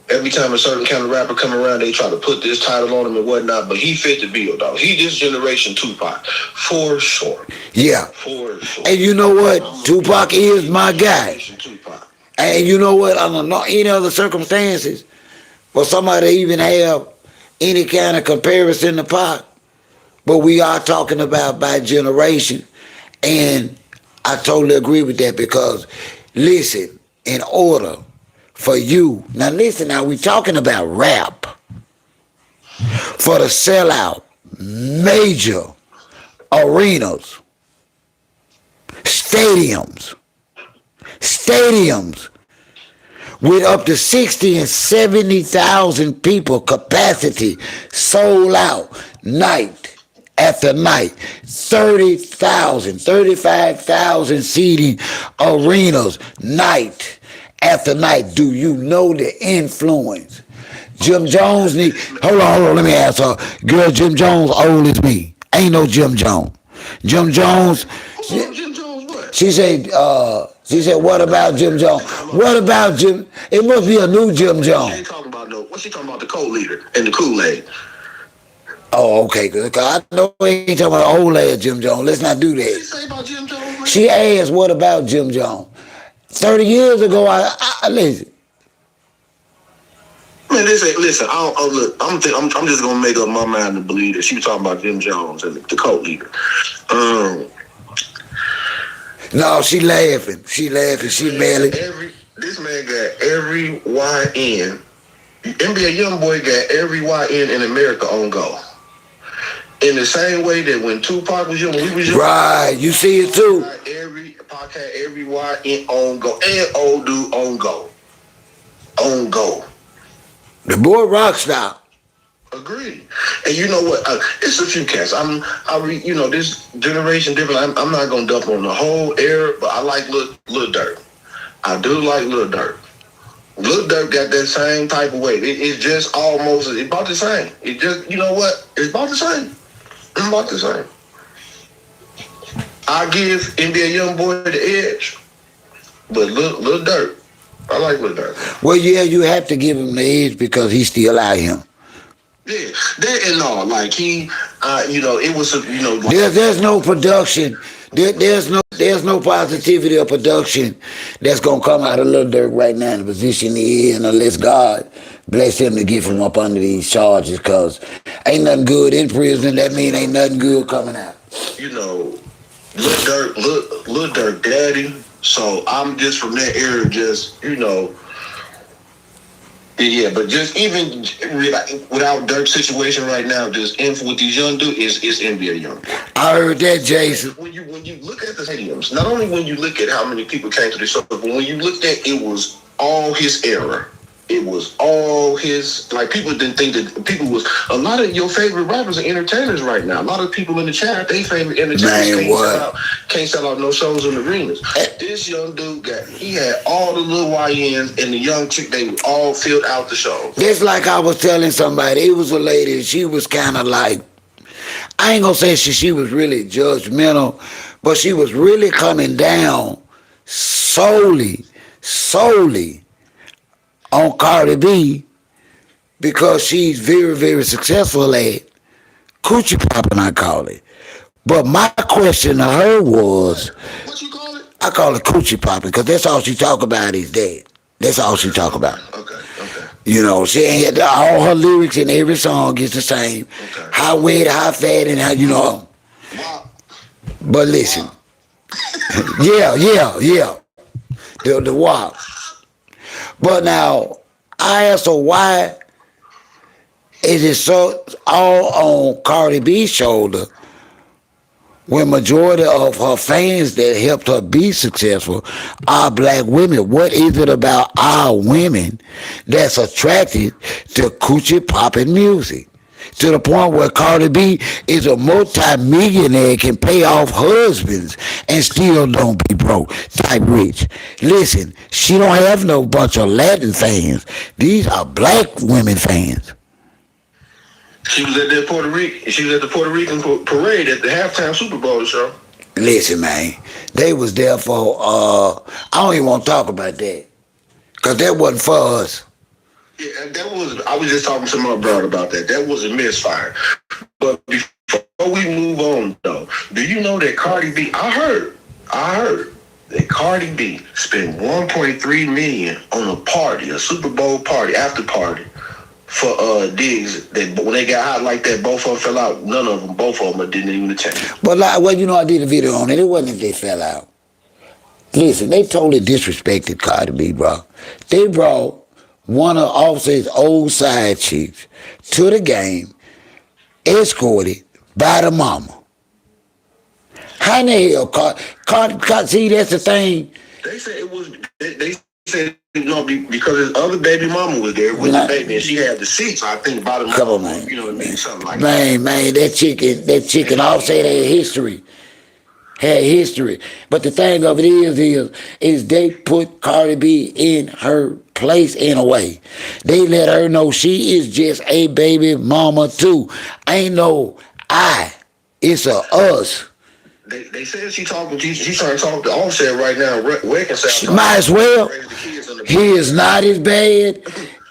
every time a certain kind of rapper come around, they try to put this title on him and whatnot, but he fit the bill, dog. He this generation Tupac, for sure. Yeah. For sure. And you know what? Tupac is my guy. Tupac. And you know what? Under any other circumstances, for somebody to even have any kind of comparison to Pac, but we are talking about by generation, and I totally agree with that because, listen, in order for you, now listen, now we talking about rap, for the sellout major arenas, stadiums with up to 60 and 70,000 people capacity, sold out night after night, 30,000, 35,000 seating arenas night after night, do you know the influence? Jim Jones need. Hold on. Let me ask her. Girl, Jim Jones old as me. Ain't no Jim Jones. Jim Jones. Jim Jones what? She said. What about Jim Jones? What about Jim? It must be a new Jim She Jones. ain't talking about no. What's she talking about? The co-leader and the Kool-Aid. Oh, okay. Cause I know we ain't talking about old ass Jim Jones. Let's not do What she that. say about Jim Jones? Man? She asked, "What about Jim Jones?" 30 years ago, I listen. Man, listen. Look, I'm just gonna make up my mind to believe that she was talking about Jim Jones and the co-leader. No, she laughing. She laughing. She barely. This man got every YN. NBA YoungBoy got every YN in America on go. In the same way that when Tupac was young, when we was young, Right, you see it too. every podcast, every YN on go, and old dude on go, on go. The boy rock star. Agreed. And you know what? It's a few cats. This generation different. I'm not gonna dump on the whole era, but I like Lil Durk. I do like Lil Durk. Lil Durk got that same type of weight. It's just almost it's about the same. It just you know what? It's about the same. It's about the same. I give NBA YoungBoy the edge, but Lil Durk. I like Lil Durk. Well, yeah, you have to give him the edge because he's still out here. Yeah, that and all. Like he, it was, Like, there's no production. There's no positivity or production that's gonna come out of Lil Durk right now in the position he is, unless God bless him to get him up under these charges. Cause ain't nothing good in prison. That mean ain't nothing good coming out. Lil Durk daddy. So I'm just from that era, Yeah, but just even without Dirk's situation right now, just in with these young dudes is NBA young. I heard that, Jason. When you look at the stadiums, not only when you look at how many people came to the show, but when you looked at it was all his era. It was all his people didn't think that people was a lot of your favorite rappers are entertainers right now. A lot of people in the chat, they favorite entertainers can't sell out no shows in the arenas. This young dude he had all the little YNs and the young chick, they all filled out the show. It's like I was telling somebody, it was a lady, she was kind of like, I ain't gonna say she was really judgmental, but she was really coming down solely on Cardi B because she's very, very successful at coochie popping, I call it. But my question to her was, what you call it? I call it coochie popping because that's all she talk about is that. That's all she talk about. Okay. She ain't all her lyrics in every song is the same. Okay. How wet, how fat, and how Wow. But listen, yeah. The wow. But now, I asked her why is it so all on Cardi B's shoulder when majority of her fans that helped her be successful are black women? What is it about our women that's attracted to coochie popping music? To the point where Cardi B is a multi-millionaire, can pay off husbands and still don't be broke, type rich. Listen, she don't have no bunch of Latin fans. These are black women fans. She was at the Puerto Rican parade at the halftime Super Bowl show. Listen, man, they was there for, I don't even want to talk about that. Because that wasn't for us. Yeah, I was just talking to my brother about that. That was a misfire. But before we move on, though, do you know that Cardi B, I heard that Cardi B spent $1.3 million on a party, a Super Bowl party, after party, for Diggs. That when they got hot like that, both of them fell out. None of them, both of them didn't even attend. But I did a video on it. It wasn't if they fell out. Listen, they totally disrespected Cardi B, bro. They brought one of Offset's old side chicks to the game, escorted by the mama. How in the hell, Cardi, see, that's the thing. They said it was, they said, because his other baby mama was there with the baby, and she had the seats, I think, by the mama. Come on, man. You know what I mean? Something like that. Man, that chicken Offset had history. had history. But the thing of it is they put Cardi B in her place in a way. They let her know she is just a baby mama too. Ain't no I. It's a us. They said she's trying to talk to Offset right now. Reconcile. She might as well. He is not as bad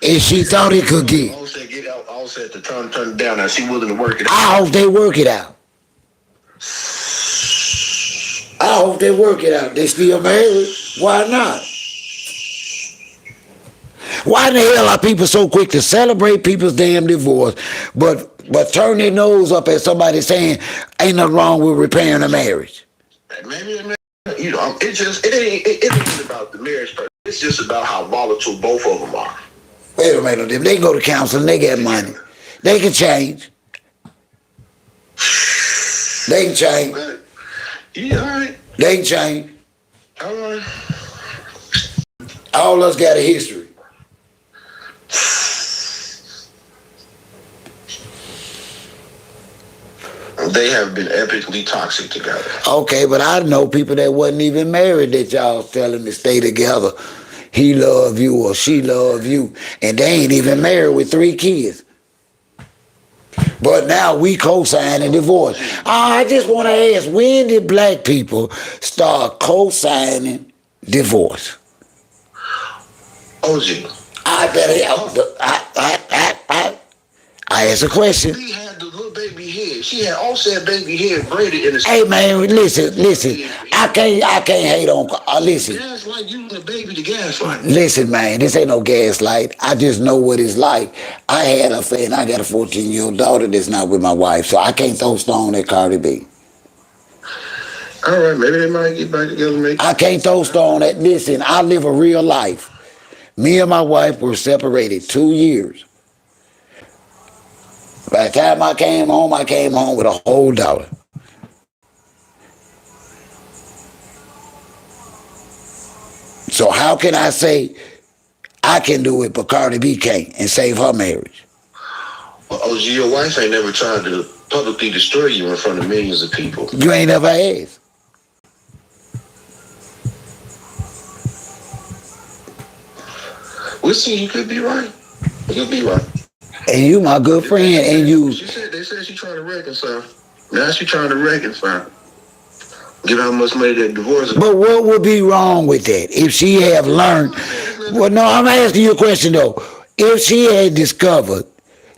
as she thought he could get. Offset to turn it down. Now she willing to work it out. I hope they work it out. I hope they work it out. They still married. Why not? Why in the hell are people so quick to celebrate people's damn divorce, but turn their nose up at somebody saying ain't nothing wrong with repairing a marriage? Maybe it ain't about the marriage part. It's just about how volatile both of them are. Wait a minute. If they go to counseling, they get money. They can change. They can change. Yeah, all right. They can change. All right. All of us got a history. They have been epically toxic together. Okay, but I know people that wasn't even married that y'all telling to stay together. He love you or she love you, and they ain't even married with 3 kids. But now we co-signing divorce. I just want to ask, when did black people start co-signing divorce? OG. I asked a question. She had the little baby head. She had Offset baby head braided in the. Hey man, listen. I can't hate on. Listen. That's like using the baby to gaslight. Listen, man, this ain't no gaslight. I just know what it's like. I had a fan. I got a 14-year-old daughter that's not with my wife, so I can't throw stone at Cardi B. All right, maybe they might get back together. Maybe. I can't throw stone at. Listen, I live a real life. Me and my wife were separated 2 years. By the time I came home with a whole dollar. So how can I say I can do it, but Cardi B can't, and save her marriage? Well, OG, your wife ain't never tried to publicly destroy you in front of millions of people. You ain't never asked. We'll see. You could be right. You could be right. And you my good friend, and you. They said she's trying to reconcile. Now she's trying to reconcile. Give how much money that divorce. But what would be wrong with that if she have learned? Well, no, I'm asking you a question though. If she had discovered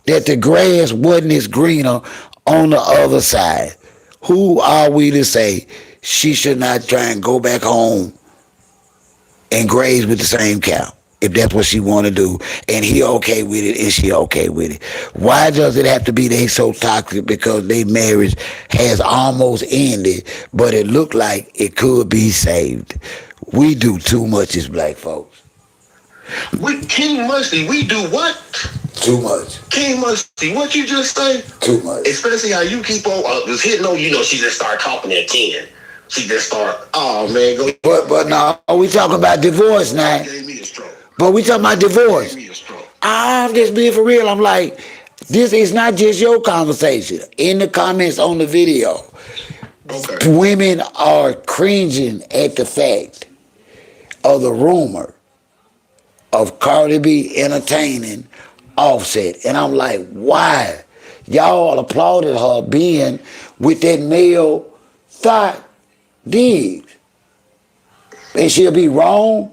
that the grass wasn't as greener on the other side, who are we to say she should not try and go back home and graze with the same cow? If that's what she want to do, and he okay with it, and she okay with it. Why does it have to be they so toxic? Because their marriage has almost ended, but it looked like it could be saved. We do too much as black folks. King Musty, we do what? Too much. King Musty, what you just say? Too much. Especially how you keep on just hitting on, she just start talking at 10. She just start, oh man, go. But now, we talking about divorce now. Gave me a stroke. But we talking about divorce. I'm just being for real. I'm like, this is not just your conversation. In the comments on the video, women are cringing at the fact of the rumor of Cardi B entertaining Offset. And I'm like, why? Y'all applauded her being with that male thought digs. And she'll be wrong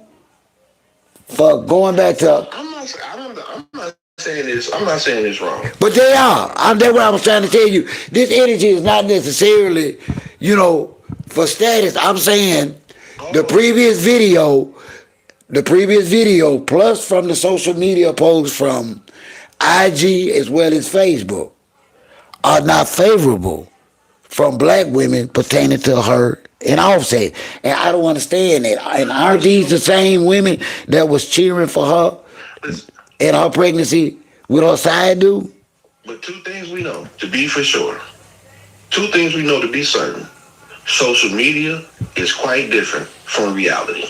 for going back to. I'm not saying this. I'm not saying this wrong. But they are. That's what I was trying to tell you. This energy is not necessarily, for status. I'm saying the previous video, plus from the social media posts from IG as well as Facebook, are not favorable from black women pertaining to her and Offset. And I don't understand that. And aren't these the same women that was cheering for her in her pregnancy with her side dude? But 2 things we know to be for sure. 2 things we know to be certain. Social media is quite different from reality.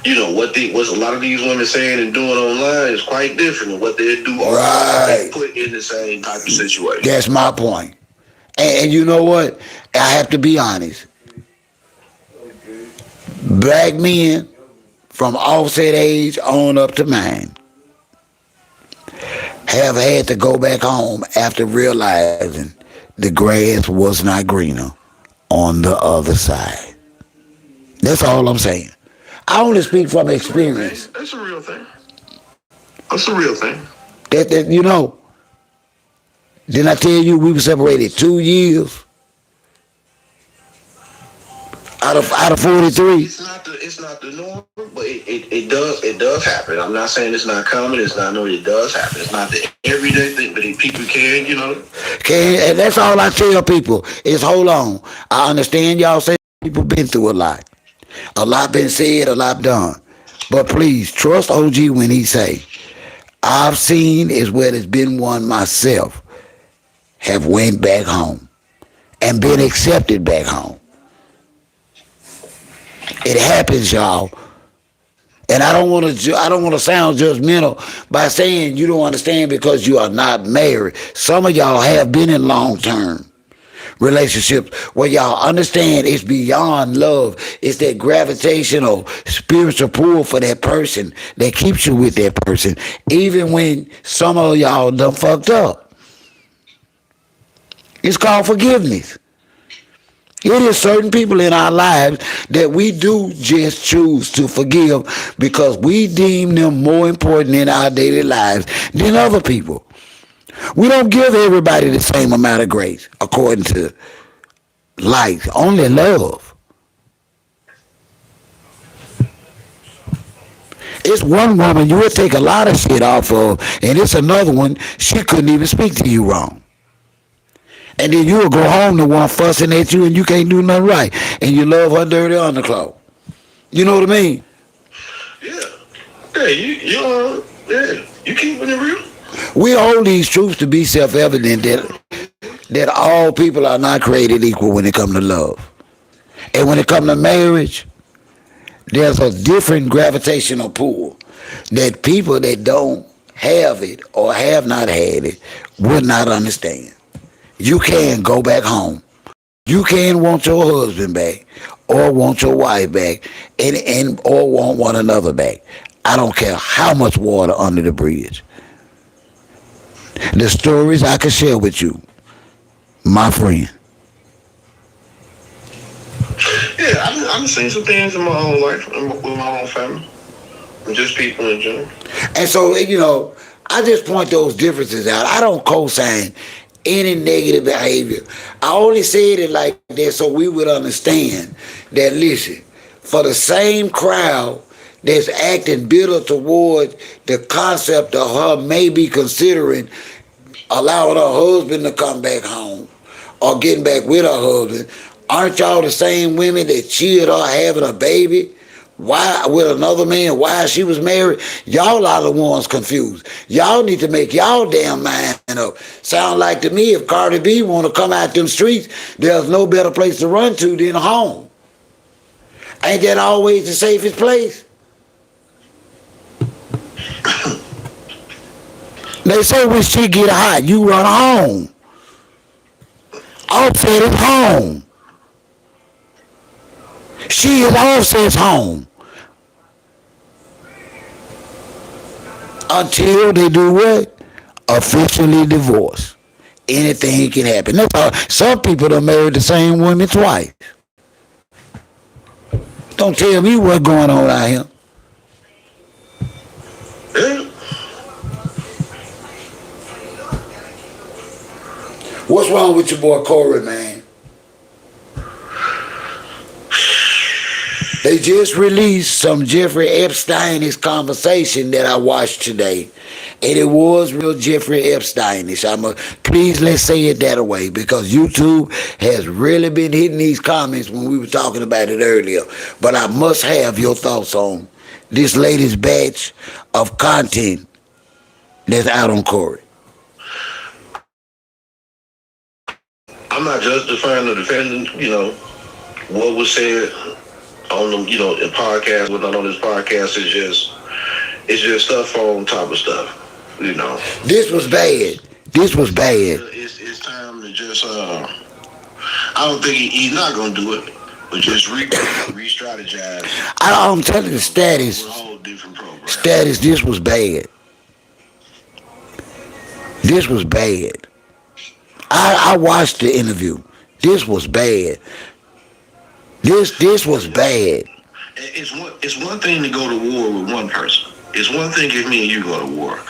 What a lot of these women saying and doing online is quite different than what they do online. Right. Put in the same type of situation. That's my point. And you know what? I have to be honest. Black men from offset age on up to mine have had to go back home after realizing the grass was not greener on the other side. That's all I'm saying. I only speak from That's a real thing. experience. That's a real thing. That's a real thing. That you know, didn't I tell you we were separated 2 years out of 43? It's not the norm, but it does happen. I'm not saying it's not common. It's not no. It does happen. It's not the everyday thing, but if people can. Okay, and that's all I tell people is hold on. I understand y'all say people been through a lot. A lot been said, a lot done. But please trust OG when he say, I've seen as well as been one myself, have went back home and been accepted back home. It happens, y'all. And I don't want to sound judgmental by saying you don't understand because you are not married. Some of y'all have been in long term relationships where y'all understand it's beyond love. It's that gravitational spiritual pull for that person that keeps you with that person, even when some of y'all done fucked up. It's called forgiveness. It is certain people in our lives that we do just choose to forgive because we deem them more important in our daily lives than other people. We don't give everybody the same amount of grace according to life, only love. It's one woman you would take a lot of shit off of, and it's another one she couldn't even speak to you wrong. And then you'll go home to one fussing at you and you can't do nothing right. And you love her dirty underclothes. You know what I mean? Yeah. Yeah. You keeping it real. We hold these truths to be self-evident that all people are not created equal when it comes to love. And when it comes to marriage, there's a different gravitational pull that people that don't have it or have not had it would not understand. You can go back home. You can want your husband back or want your wife back and or want one another back. I don't care how much water under the bridge. The stories I can share with you, my friend. Yeah, I've seen some things in my own life with my own family, and just people in general. And so, I just point those differences out. I don't co-sign any negative behavior. I only said it like that so we would understand that, listen, for the same crowd that's acting bitter toward the concept of her maybe considering allowing her husband to come back home or getting back with her husband, aren't y'all the same women that cheered her having a baby? Why with another man? Why she was married? Y'all are the ones confused. Y'all need to make y'all damn mind up. Sound like to me if Cardi B want to come out them streets, there's no better place to run to than home. Ain't that always the safest place? They say when shit get hot, you run home. Offset is home. She is Offset's home. Until they do what? Officially divorce. Anything can happen. That's all. Some people done married the same woman twice. Don't tell me what's going on out here. Yeah. What's wrong with your boy Cory, man? They just released some Jeffrey Epstein-ish conversation that I watched today. And it was real Jeffrey Epstein-ish. Please let's say it that way because YouTube has really been hitting these comments when we were talking about it earlier. But I must have your thoughts on this latest batch of content that's out on Cory. I'm not justifying or defending, what was said on them, in podcasts. What I know this podcast it's just stuff on top of stuff, This was bad. This was bad. It's time to I don't think he's not gonna do it, but just re-strategize I'm telling you, with a whole different program. status. This was bad. This was bad. I watched the interview. This was bad. This was bad. It's one thing to go to war with one person. It's one thing if me and you go to war.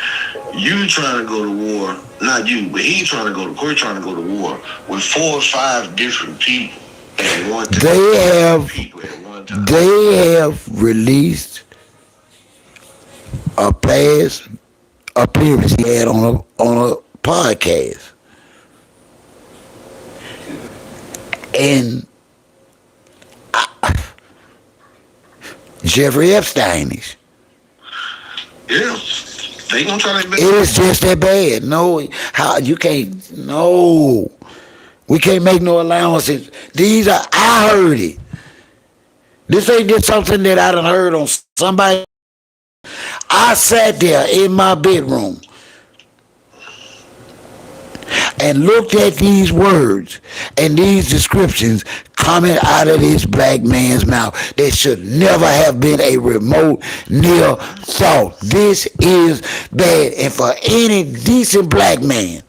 You trying to go to war, not you, but he trying to go to Cory trying to go to war with 4 or 5 different people at one time. They have released a past appearance he had on a podcast, and Jeffrey Epstein-ish. Yeah, they gonna try to. It is just that bad. No, how you can't? No, we can't make no allowances. These are. I heard it. This ain't just something that I done heard on somebody. I sat there in my bedroom and looked at these words and these descriptions coming out of this black man's mouth that should never have been a remote near thought. This is bad. And for any decent black man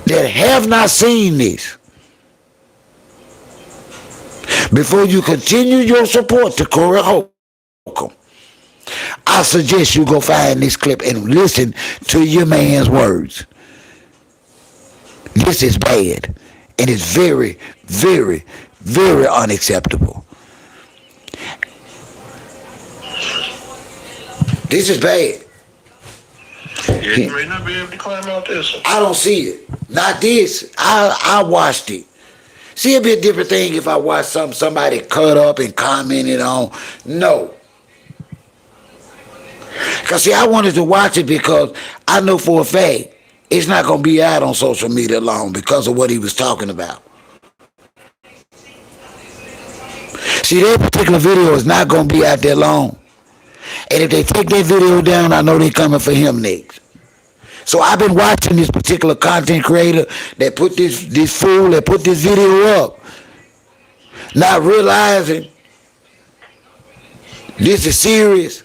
that have not seen this, before you continue your support to Cory Holcomb, I suggest you go find this clip and listen to your man's words. This is bad, and it's very, very, very unacceptable. This is bad. Yeah, you may not be able to climb out this one. I don't see it. Not this. I watched it. See, it'd be a different thing if I watched somebody cut up and commented on. No. Because, see, I wanted to watch it because I know for a fact it's not going to be out on social media long because of what he was talking about. See, that particular video is not going to be out there long. And if they take that video down, I know they're coming for him next. So I've been watching this particular content creator that put this fool that put this video up, not realizing this is serious.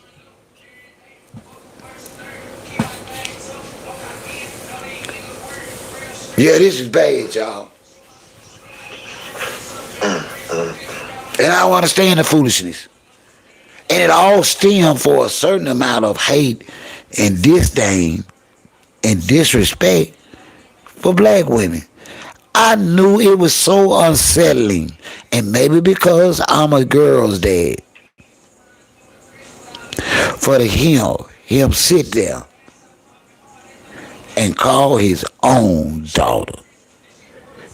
Yeah, this is bad, y'all. And I don't understand the foolishness. And it all stems for a certain amount of hate and disdain and disrespect for black women. I knew it was so unsettling. And maybe because I'm a girl's dad. For him sit there and call his own daughter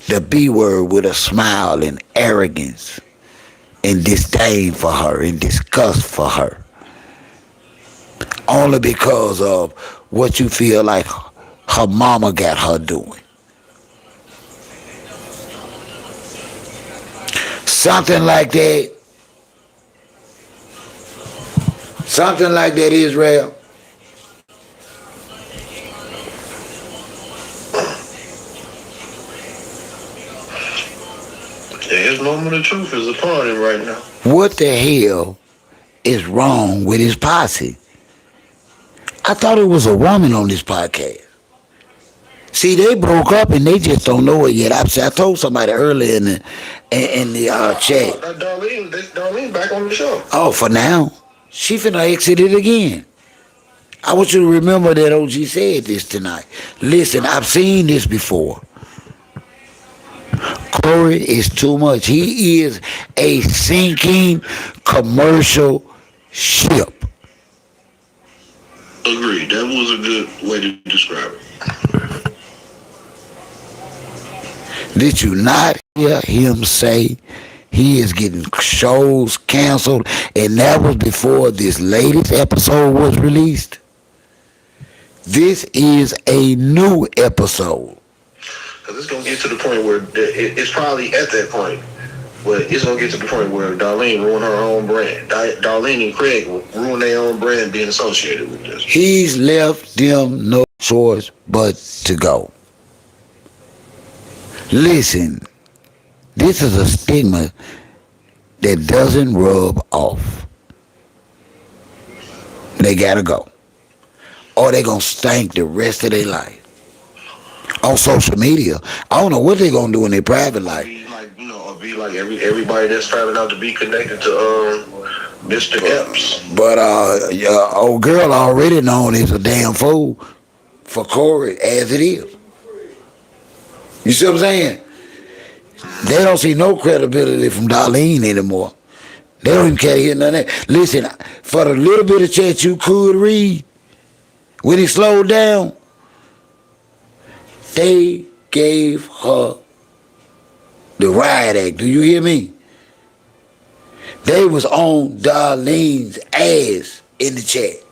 the B word with a smile and arrogance and disdain for her and disgust for her. Only because of what you feel like her mama got her doing. Something like that. Something like that, Israel. His moment of truth is upon him right now. What the hell is wrong with his posse? I thought it was a woman on this podcast. See, they broke up and they just don't know it yet. I told somebody earlier in the chat. Darlene back on the show. Oh, for now. She finna exit it again. I want you to remember that OG said this tonight. Listen, I've seen this before. Cory is too much. He is a sinking commercial ship. Agreed. That was a good way to describe it. Did you not hear him say he is getting shows canceled? And that was before this latest episode was released. This is a new episode. Because it's going to get to the point where it's probably at that point. But it's going to get to the point where Darlene ruined her own brand. Darlene and Craig will ruin their own brand being associated with this. He's left them no choice but to go. Listen, this is a stigma that doesn't rub off. They gotta go. Or they gonna stink the rest of their life. On social media, I don't know what they gonna do in their private life. Be like, or be like everybody that's trying out to be connected to Mr. Epps. But old girl already known as a damn fool for Cory as it is. You see what I'm saying? They don't see no credibility from Darlene anymore. They don't even care to hear none of that. Listen, for the little bit of chat you could read, when he slowed down, they gave her the riot act. Do you hear me? They was on Darlene's ass in the chat.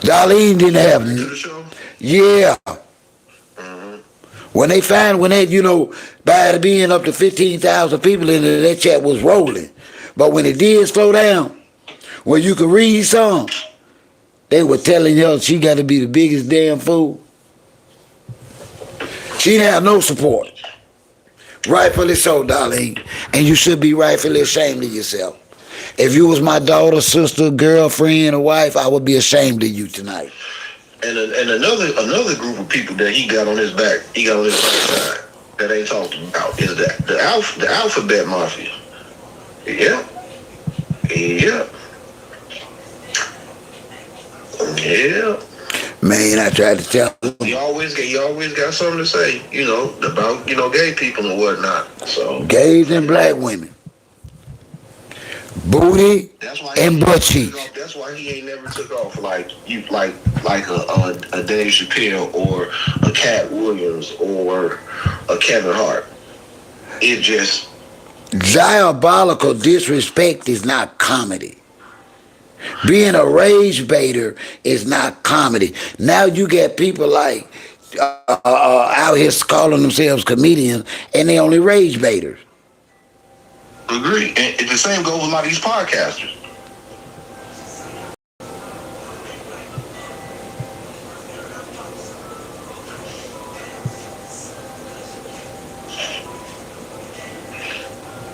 Darlene didn't have. Yeah. When they by it being up to 15,000 people in there, that chat was rolling. But when it did slow down, where you could read some, they were telling her she got to be the biggest damn fool. She didn't have no support. Rightfully so, Darlene. And you should be rightfully ashamed of yourself. If you was my daughter, sister, girlfriend, or wife, I would be ashamed of you tonight. And another group of people that he got on his backside that ain't talked about is the alphabet mafia. Yeah. Man, I tried to tell him. You always got something to say, about gay people and whatnot. So gays and black women, booty and butt cheeks. That's why he ain't never took off like a Dave Chappelle or a Cat Williams or a Kevin Hart. It just diabolical disrespect is not comedy. Being a rage baiter is not comedy. Now you get people like out here calling themselves comedians and they only rage baiters. Agree. And the same goes with a lot of these podcasters.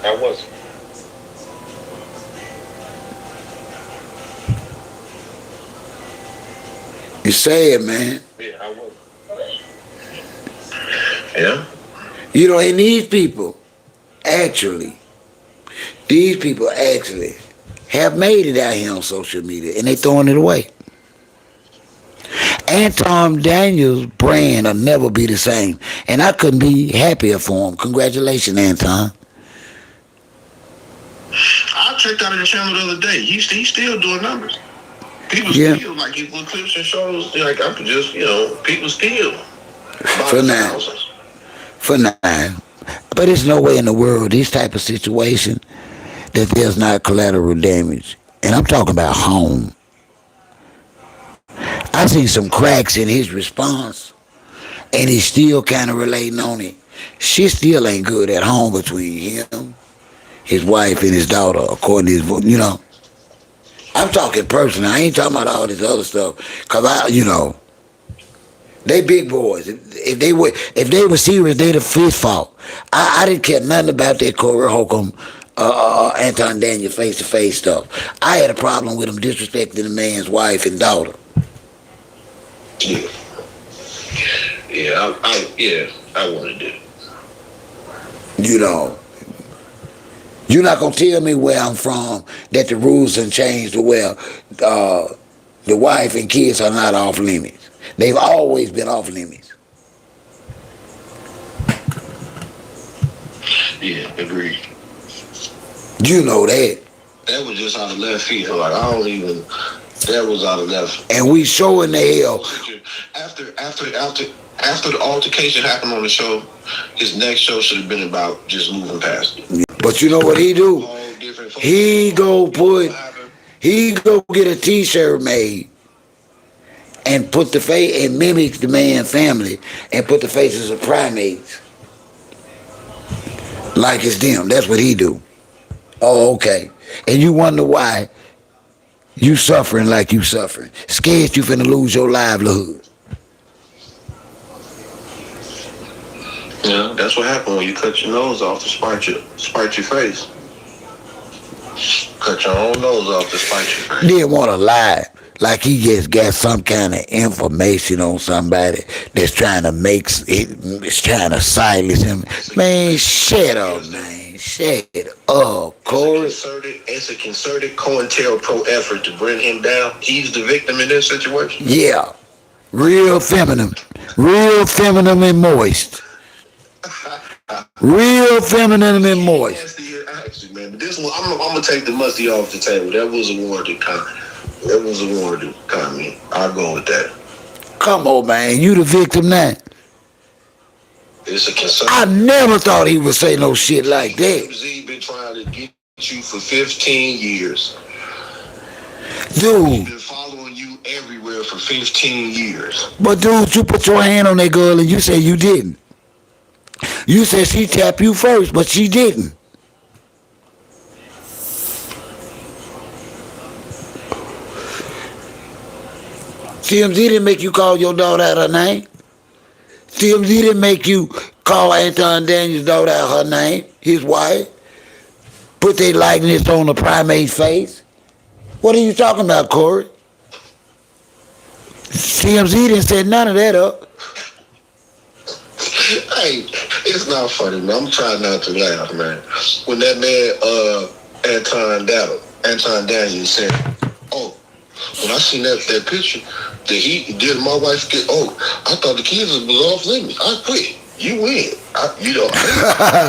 I wasn't. You say it, man. Yeah, I was. Yeah. And these people actually have made it out here on social media and they throwing it away. Anton Daniels' brand will never be the same. And I couldn't be happier for him. Congratulations, Anton. I checked out of the channel the other day. He's still doing numbers. People still, like, he put clips and shows, like, I could just, people still. For now. But there's no way in the world, this type of situation, that there's not collateral damage. And I'm talking about home. I seen some cracks in his response, and he's still kind of relating on it. Shit still ain't good at home between him, his wife, and his daughter, according to his, I'm talking personal. I ain't talking about all this other stuff. Cause they big boys. If they were serious, they'd have fist fought. I didn't care nothing about that Cory Holcomb, Anton Daniel face-to-face stuff. I had a problem with him disrespecting the man's wife and daughter. Yeah. I wanted it. You're not going to tell me where I'm from that the rules have changed to where the wife and kids are not off limits. They've always been off limits. Yeah, agreed. You know that. That was just out of left field. Like, that was out of left. And we showing the hell. After the altercation happened on the show, his next show should have been about just moving past it. But you know what he do? He go get a t-shirt made and put the face and mimic the man's family and put the faces of primates like it's them. That's what he do. Oh, okay. And you wonder why you suffering like you suffering. Scared you finna lose your livelihood. Yeah, that's what happened when you cut your nose off to spite your face. Cut your own nose off to spite your face. Didn't want to lie. Like he just got some kind of information on somebody that's trying to it's trying to silence him. Man, shut up, man. Shut up, Corey. It's a concerted COINTELPRO effort to bring him down. He's the victim in this situation. Yeah. Real feminine. Real feminine and moist. Real feminine and moist. Actually, man, but this one, I'm gonna take the musty off the table. That was a warranted comment. That was a warranted comment. I'll go with that. Come on, man. You the victim now. It's a concern. I never thought he would say no shit like that. Z been trying to get you for 15 years. Dude. He's been following you everywhere for 15 years. But dude, you put your hand on that girl and you said you didn't. You said she tapped you first, but she didn't. TMZ didn't make you call your daughter out her name. TMZ didn't make you call Anton Daniels' daughter out her name, his wife. Put their likeness on the primate's face. What are you talking about, Cory? TMZ didn't set none of that up. Hey, it's not funny, man. I'm trying not to laugh, man. When that man, Anton Daniels said, "Oh, when I seen that picture, that he did my wife get, I thought the kids was off limits. I quit. You win.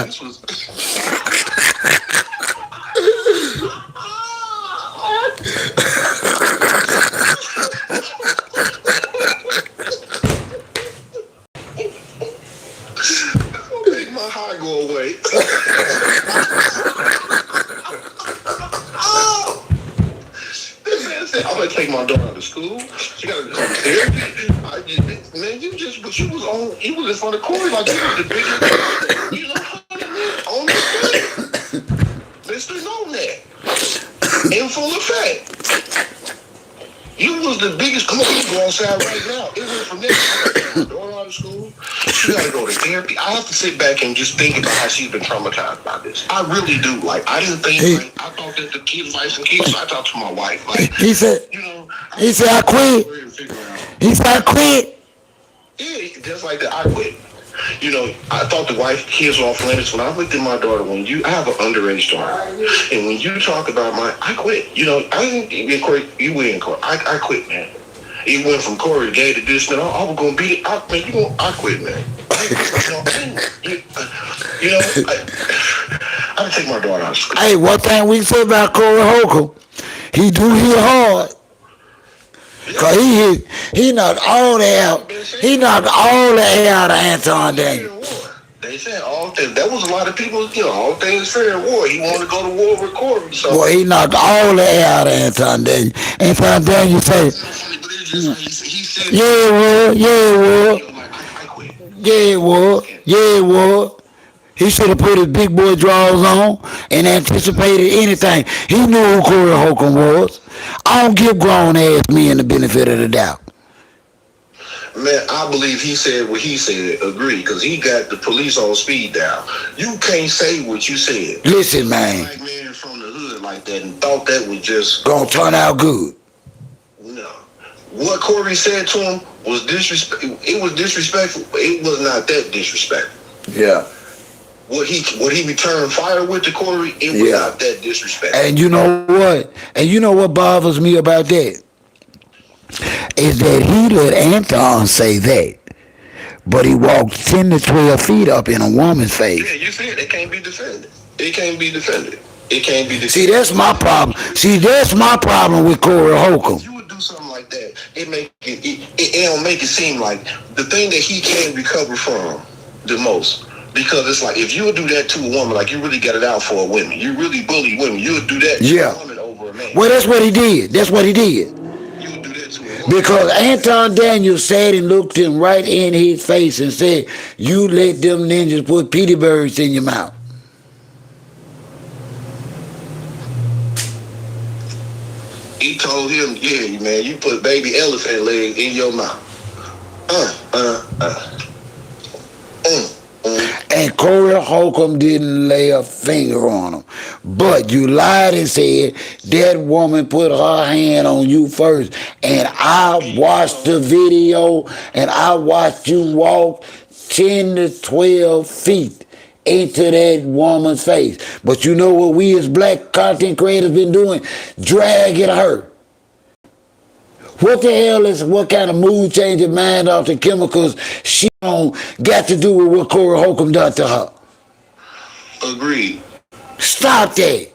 This was." Make my high go away. I'm gonna take my daughter to school. She gotta come to therapy. Man, you was in front of Cory like you was the biggest, on the stage. Mr. Know that. In full effect. You was the biggest. Come on, you go outside right now. It went from there. My daughter out of school. She gotta go to therapy. I have to sit back and just think about how she's been traumatized by this. I really do. Like, I didn't think. I thought that the kids like some kids. So I talked to my wife. Like, he said, I quit. He said, I quit. Yeah, just like that. I quit. I thought the wife, kids were off limits. When I looked at my daughter, I have an underage daughter, and when you talk about I quit. I didn't Cory. You win, Cory. I quit, man. It went from Cory to gay to this, and I was gonna beat it. I quit, man. I take my daughter out of school. Hey, one thing we say about Cory Holcomb, he do hit hard. Cause he knocked all the air out. He knocked all the air out of Anton Daniels. They said all things. That was a lot of people. All things fair in war. He wanted to go to war with Cory. So. Well, he knocked all the air out of Anton Daniels. Anton Daniels said, "Yeah, it was. He should have put his big boy drawers on and anticipated anything. He knew who Cory Holcomb was. I don't give grown ass men the benefit of the doubt." Man, I believe he said what he said. Agree, because he got the police on speed dial. You can't say what you said. Listen, man. Black man from the hood like that and thought that was just gonna turn out good. No. What Cory said to him was disrespectful. It was disrespectful. It was not that disrespectful. Yeah. What he returned fire with to Cory, it was not that disrespectful. And you know what? And you know what bothers me about that? Is that he let Anton say that, but he walked 10 to 12 feet up in a woman's face. Yeah, you said it can't be defended. It can't be defended. It can't be defended. See, that's my problem. That's my problem with Cory Holcomb. If you would do something like that, it don't make it seem like the thing that he can't recover from the most. Because it's like, if you would do that to a woman, like you really got it out for a woman, you really bully women, you would do that to a woman over a man. Well, that's what he did. That's what he did. You would do that to a woman. Because Anton Daniels sat and looked him right in his face and said, "You let them ninjas put Petey birds in your mouth." He told him, "Yeah, man, you put baby elephant leg in your mouth." Cory Holcomb didn't lay a finger on him. But you lied and said that woman put her hand on you first. And I watched the video and I watched you walk 10 to 12 feet into that woman's face. But you know what we as black content creators been doing? Dragging her. What the hell is, what kind of mood changing mind altering chemicals she on got to do with what Cory Holcomb done to her? Agreed. Stop that.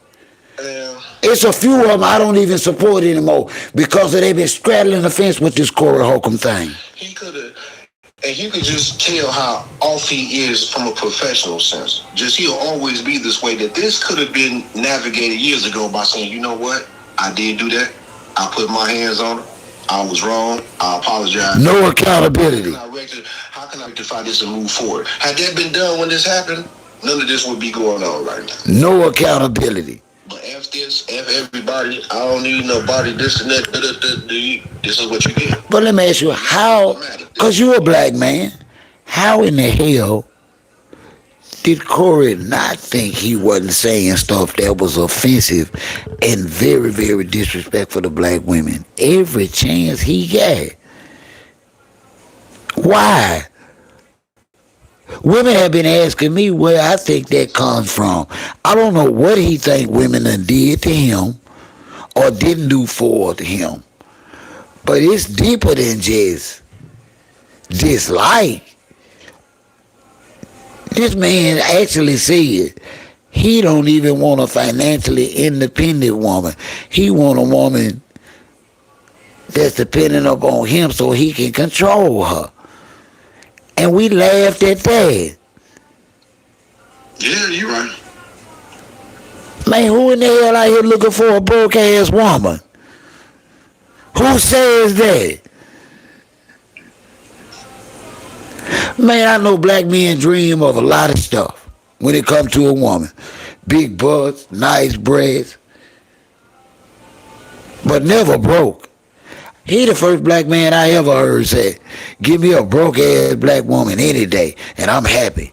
It's a few of them I don't even support anymore because they've been straddling the fence with this Cory Holcomb thing. He could have, and you could just tell how off he is from a professional sense. Just he'll always be this way. That this could have been navigated years ago by saying, you know what, I did do that. I put my hands on her. I was wrong. I apologize. No accountability. How can I rectify this and move forward? Had that been done when this happened, none of this would be going on right now. No accountability. But F this, F everybody. I don't need nobody. This and that. This is what you get. But let me ask you, how? Because you're a black man. How in the hell did Cory not think he wasn't saying stuff that was offensive and very, very disrespectful to black women every chance he got? Why? Women have been asking me where I think that comes from. I don't know what he think women done did to him or didn't do for him. But it's deeper than just dislike. This man actually said he don't even want a financially independent woman. He want a woman that's dependent upon him so he can control her. And we laughed at that. Yeah, you're right. Man, who in the hell out here looking for a broke-ass woman? Who says that? Man, I know black men dream of a lot of stuff when it comes to a woman. Big butts, nice breasts, but never broke. He the first black man I ever heard say, give me a broke-ass black woman any day, and I'm happy.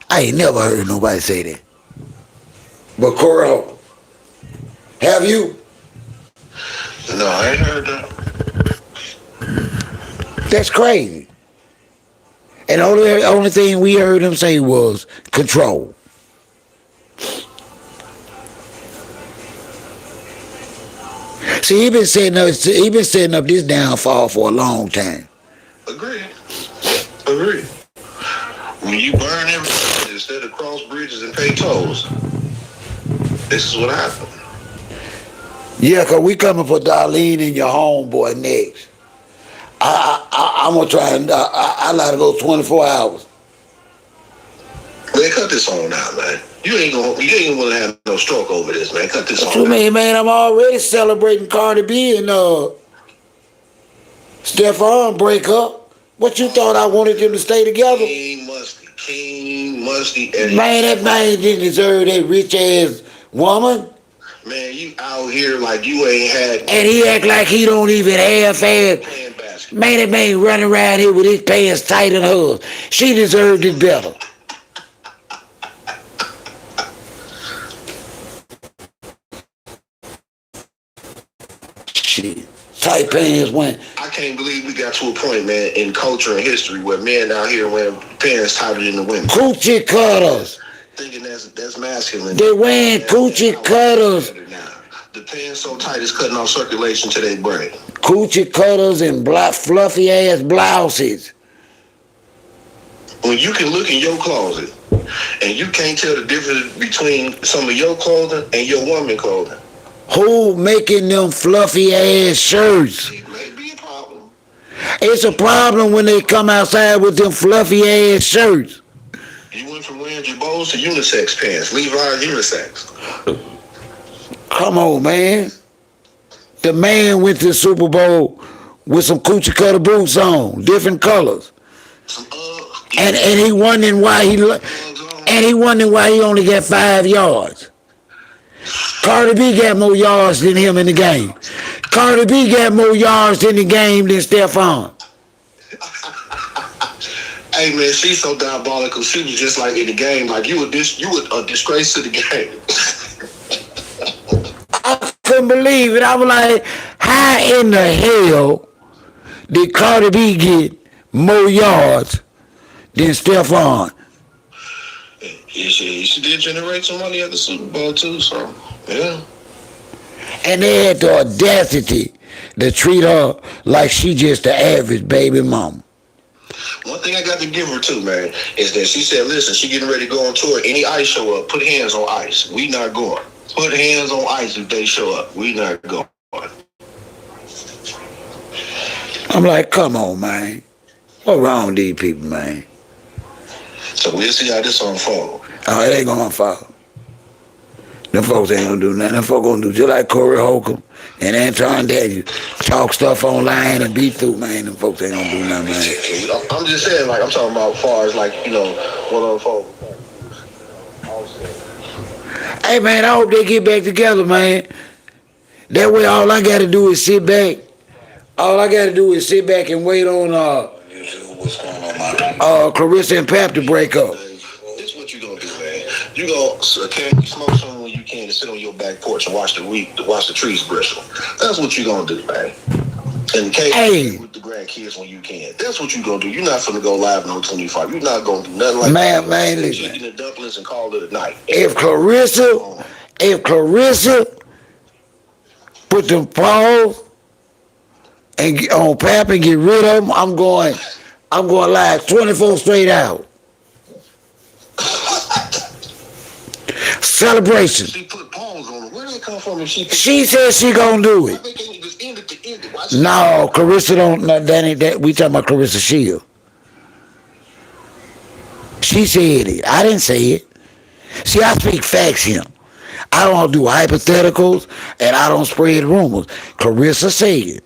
I ain't never heard nobody say that. But Cory Holcomb, have you? No, I ain't heard that. That's crazy. And the only thing we heard him say was control. See, he been setting up this downfall for a long time. Agreed. When you burn everything instead of cross bridges and pay tolls, this is what happened. Yeah, because we coming for Darlene and your homeboy next. I'm going to try and I like to go 24 hours. Man, cut this on out, man. You ain't gonna have no stroke over this, man. Cut this on. What you mean, man? I'm already celebrating Cardi B and steffon break up. What you thought I wanted them to stay together? King Musty. Man, that man didn't deserve that rich ass woman. Man, you out here like you ain't had. And he act like he don't even half ass. Man, that man running around here with his pants tighter than hers. She deserved it better. Shit. Tight pants went. I can't believe we got to a point, man, in culture and history where men out here wearing pants tighter than the women. Coochie cutters. Thinking that's masculine. They wearing coochie cutters. The pants so tight it's cutting off circulation to their brain. Coochie cutters and fluffy ass blouses. When you can look in your closet and you can't tell the difference between some of your clothing and your woman clothing. Who making them fluffy ass shirts? It may be a problem. It's a problem when they come outside with them fluffy ass shirts. You went from wearing Jabos to unisex pants. Levi's unisex. Come on, man. The man went to the Super Bowl with some coochie cutter boots on, different colors. And he wondering why he only got 5 yards. Cardi B got more yards than him in the game. Cardi B got more yards in the game than steffon. Hey man, she's so diabolical. She was just like in the game, like you were a disgrace to the game. I couldn't believe it. I was like, how in the hell did Cardi B get more yards than Steffon? Yeah, she did generate some money at the Super Bowl too, so yeah. And they had the audacity to treat her like she just the average baby mama. One thing I got to give her too, man, is that she said, listen, she getting ready to go on tour. Any ice show up, put hands on ice. We not going. Put hands on ice if they show up. We not going. I'm like, come on, man. What's wrong with these people, man? So we'll see how this unfolds. Oh, it ain't gonna unfold. Them folks ain't gonna do nothing. Them folks gonna do just like Cory Holcomb and Anton Daniels. Talk stuff online and be through, man. Them folks ain't gonna do nothing, man. I'm just saying, like, I'm talking about as far as, like, what unfolds. Hey, man, I hope they get back together, man. That way, all I gotta do is sit back. All I gotta do is sit back and wait on Clarissa and Pap to break up. This is what you gonna do, man. You gonna smoke something when you can and sit on your back porch and watch the trees bristle. That's what you gonna do, man. And with the grandkids when you can. That's what you gonna do. You're not finna go live on 25. You're not gonna do nothing like that. Man, listen. Chicken and dumplings and call it a night. If Clarissa put them paws and on Pap and get rid of them, I'm going live 24 straight out. Celebration. She put paws on them. Where did they come from? She said she gonna do it. No, Clarissa don't. No, that ain't that. We talking about Clarissa Shield. She said it. I didn't say it. See, I speak facts here. I don't do hypotheticals and I don't spread rumors. Clarissa said it.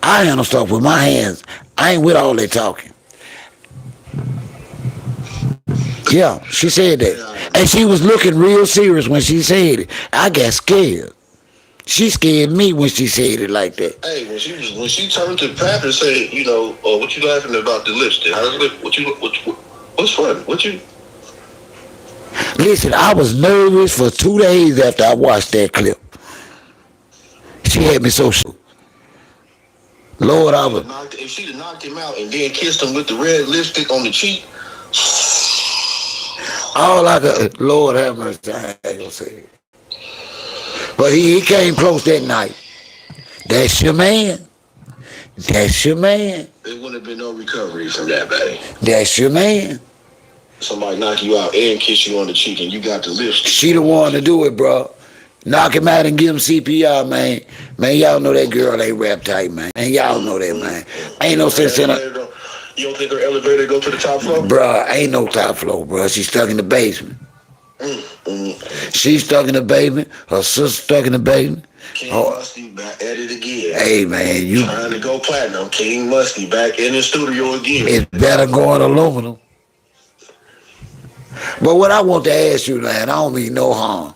I handle stuff with my hands. I ain't with all that talking. Yeah, she said that. And she was looking real serious when she said it. I got scared. She scared me when she said it like that. Hey, when she turned to Pap and said, what you laughing about the lipstick? What's funny? Listen, I was nervous for 2 days after I watched that clip. She had me so shook. Lord, I was. If she'd have knocked him out and then kissed him with the red lipstick on the cheek. All I could, Lord have mercy, I ain't gonna say it. But he came close that night. That's your man. That's your man. There wouldn't have been no recovery from that, baby. That's your man. Somebody knock you out and kiss you on the cheek and you got the lipstick. She the one to do it, bro. Knock him out and give him CPR, man. Man, y'all know that girl ain't rap tight, man. Man, y'all know that, man. Ain't no sense in her. You don't think her elevator go to the top floor? Bruh, ain't no top floor, bruh. She's stuck in the basement. She's stuck in the basement. Her sister's stuck in the basement. King Musty back at it again. Hey, man, you trying to go platinum. King Musty back in the studio again. It's better going aluminum. But what I want to ask you, man, I don't mean no harm.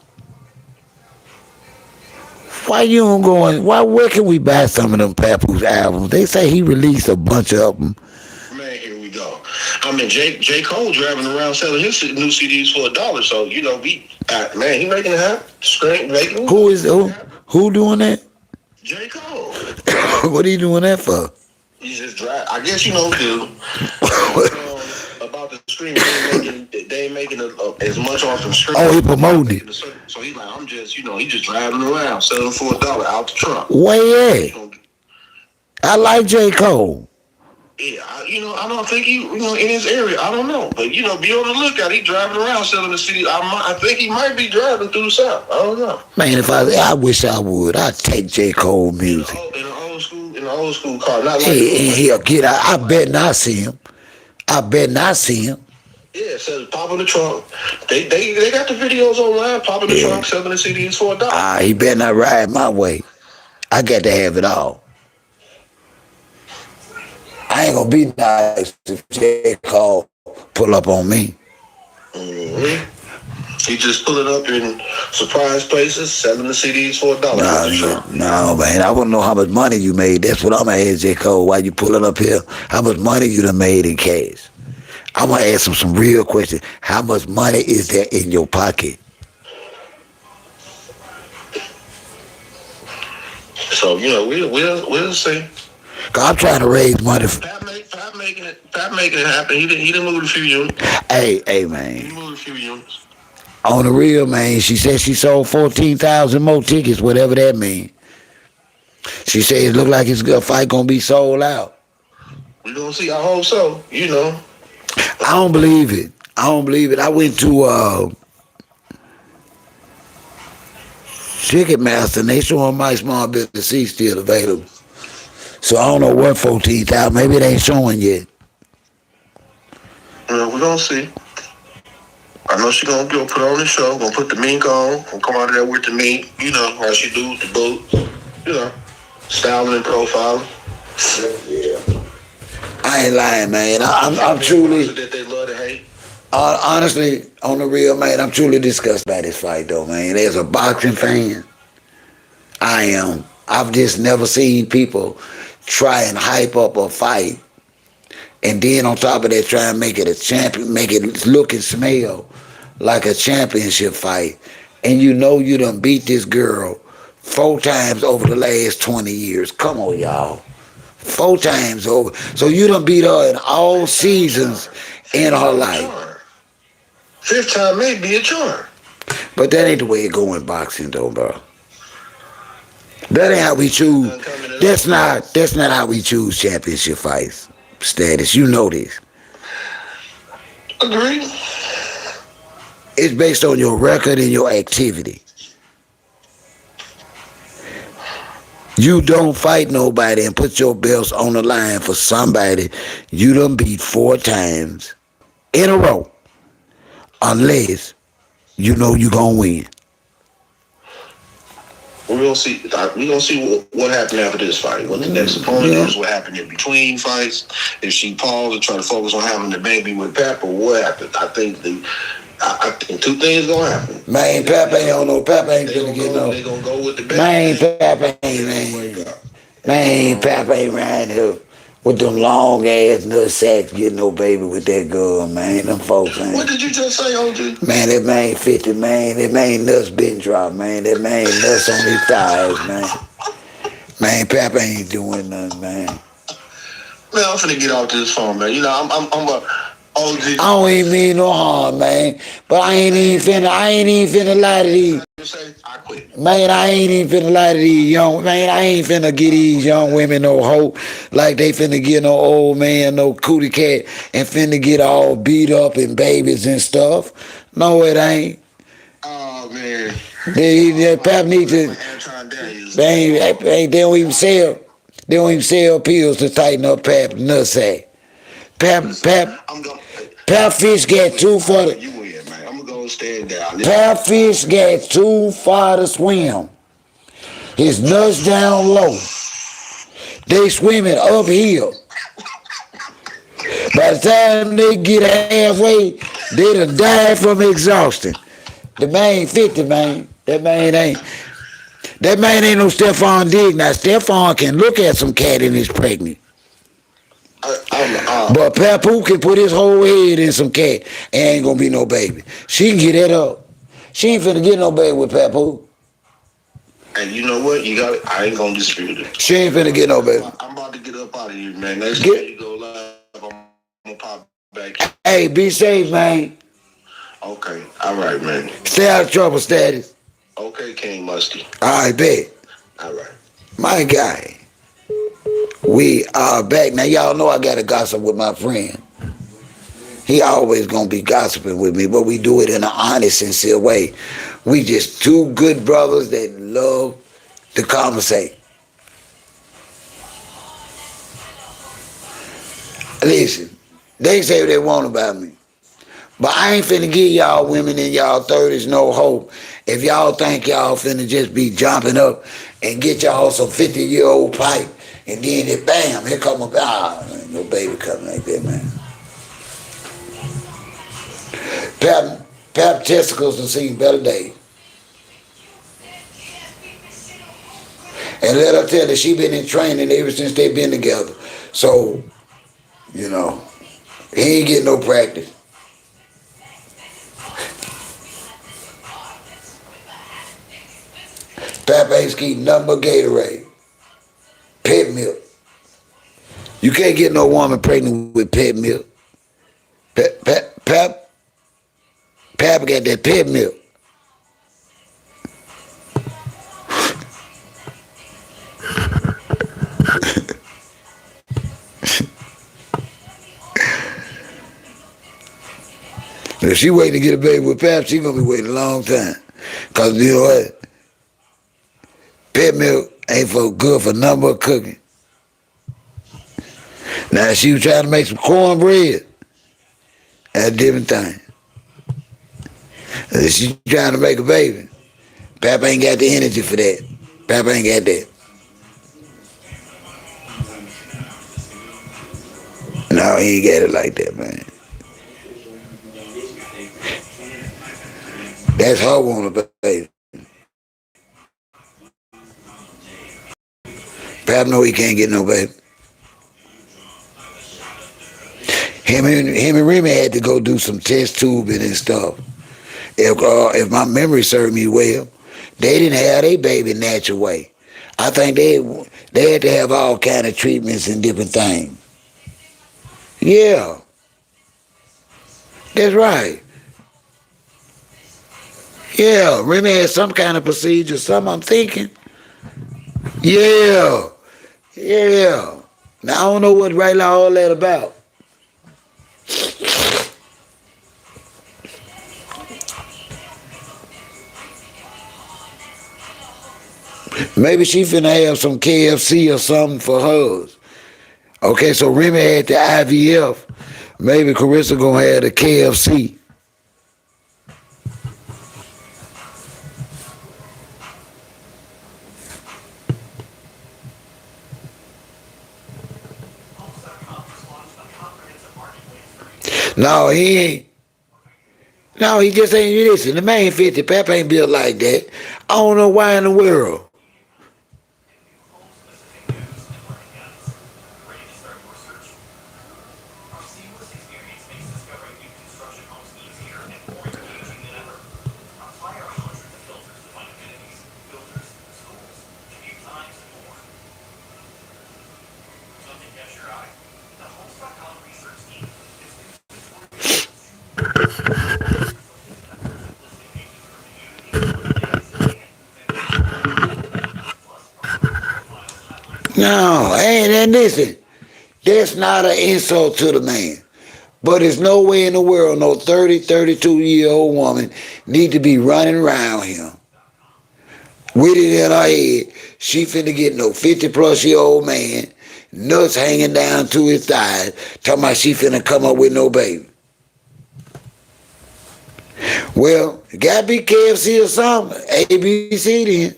Why you don't go in? Where can we buy some of them Papoose albums? They say he released a bunch of them. Man, here we go. I mean, J. Cole driving around selling his new CDs for $1. So man, he making it happen. Who doing that? J. Cole. What are you doing that for? He's just driving. I guess about the streaming, they ain't making as much off the stream. Oh, he promoting it. So he's like, I'm just, he just driving around selling for $1 out the trunk. Where at? I like J. Cole. Yeah, I don't think he, in his area. I don't know, but be on the lookout. He driving around selling the CD. I think he might be driving through the South. I don't know. Man, if I wish I would. I'd take J. Cole music. In an old school car. Not like he'll get out. I bet not see him. Yeah, it says pop in the trunk. They got the videos online. Pop in the trunk, selling the CDs for $1. He better not ride my way. I got to have it all. I ain't gonna be nice if J. Cole pull up on me. Mm-hmm. He just pull it up in surprise places, selling the CDs for $1. No, man. I want to know how much money you made. That's what I'm going to ask J. Cole while you pulling up here. How much money you done made in cash? I'm going to ask him some real questions. How much money is there in your pocket? So, we'll see. Cause I'm trying to raise money. Pat making it happen. He didn't move a few units. Hey, He man. moved a few units. On the real, man, she said she sold 14,000 more tickets, whatever that means. She said it looked like it's a fight gonna be sold out. We gonna see. I hope so. I don't believe it. I went to Ticketmaster and they showing my small business seat still available. So I don't know what 14,000. Maybe it ain't showing yet. We're gonna see. I know she gonna put on the show. Gonna put the mink on. Gonna come out of there with the mink. How she do with the boots. Styling and profiling. Yeah. I ain't lying, man. I'm truly. That they love to hate. Honestly, on the real, man, I'm truly disgusted by this fight, though, man. As a boxing fan, I am. I've just never seen people try and hype up a fight, and then on top of that, try and make it a champion, make it look and smell like a championship fight. And you done beat this girl 4 times over the last 20 years. Come on, y'all. 4 times over. So you done beat her in all seasons in her life. 5th time may be a charm. But that ain't the way it go in boxing, though, bro. That ain't how we choose. That's not how we choose championship fights status. You know this. Agreed. It's based on your record and your activity. You don't fight nobody and put your belts on the line for somebody you done beat 4 times in a row, unless you know you gonna win. We're gonna see. What happened after this fight. What the next opponent is. What happened in between fights. If she paused and try to focus on having the baby with Pep, or what happened. I think 2 things gonna happen. Man, Pep ain't on no. Pep ain't gonna get no. They gonna go with the baby. Man, Pep ain't, man. Man, Pep ain't right here with them long ass nut sacks getting no baby with that girl, man. Them folks ain't. What did you just say, OG? Man, that man 50, man. That man nuts been dropped, man. That man nuts on his thighs, man. Man, Pep ain't doing nothing, man. Man, I'm finna get off this phone, man. I'm a OG. I don't even mean no harm, man. But I ain't even finna lie to these. I quit. Man, I ain't even finna lie to these I ain't finna get these young women no hope like they finna get no old man, no cootie cat, and finna get all beat up and babies and stuff. No, it ain't. Oh, man. They Pap need to. They don't even sell pills to tighten up Pap nutsack. Pap fish get too far. You win, man. I'm gonna go stand down. Pap fish get too far to swim. His nuts down low. They swimming uphill. By the time they get halfway, they done died from exhaustion. The man 50, man. That man ain't no Steffon Diggs. Now, Steffon can look at some cat and is pregnant. But Papu can put his whole head in some cat and ain't gonna be no baby. She can get that up. She ain't finna get no baby with Papu. And you know what? I ain't gonna dispute it. She ain't finna get no baby. I'm about to get up out of here, man. Next time you go live, I'm gonna pop back. Hey, be safe, man. Okay. All right, man. Stay out of trouble, status. Okay, King Musty. All right, bet. All right. My guy. We are back. Now, y'all know I got to gossip with my friend. He always going to be gossiping with me, but we do it in an honest, sincere way. We just 2 good brothers that love to conversate. Listen, they say what they want about me, but I ain't finna give y'all women in y'all 30s no hope if y'all think y'all finna just be jumping up and get y'all some 50-year-old pipe. And then it, bam, here come no baby coming like that, man. Pap testicles have seen better days. And let her tell that she been in training ever since they been together. So, you know, he ain't getting no practice. Pap ain't eating nothing but Gatorade. Pet milk. You can't get no woman pregnant with pet milk. Pap got that pet milk. If she wait to get a baby with Pap, she gonna be waiting a long time. Cause you know what? Pet milk ain't for good for nothing but cooking. Now if she was trying to make some cornbread, that's a different thing. If she trying to make a baby, Pap ain't got the energy for that. Pap ain't got that. No, he ain't got it like that, man. That's her want a baby. Pap know he can't get no baby. Him and Remy had to go do some test tubing and stuff. If my memory served me well, they didn't have their baby natural way. I think they had to have all kind of treatments and different things. Yeah, that's right. Yeah, Remy had some kind of procedure, something I'm thinking. Yeah, yeah. Now I don't know what right now all that about. Maybe she finna have some KFC or something for hers. Okay, so Remy had the IVF. Maybe Carissa gonna have the KFC. No, he ain't. No, he just ain't. Listen, the man 50. Pap ain't built like that. I don't know why in the world. No, and listen, that's not an insult to the man. But there's no way in the world no 30, 32-year-old woman need to be running around him with it in her head. She finna get no 50-plus-year-old man, nuts hanging down to his thighs, talking about she finna come up with no baby. Well, it gotta be KFC or something. ABC then.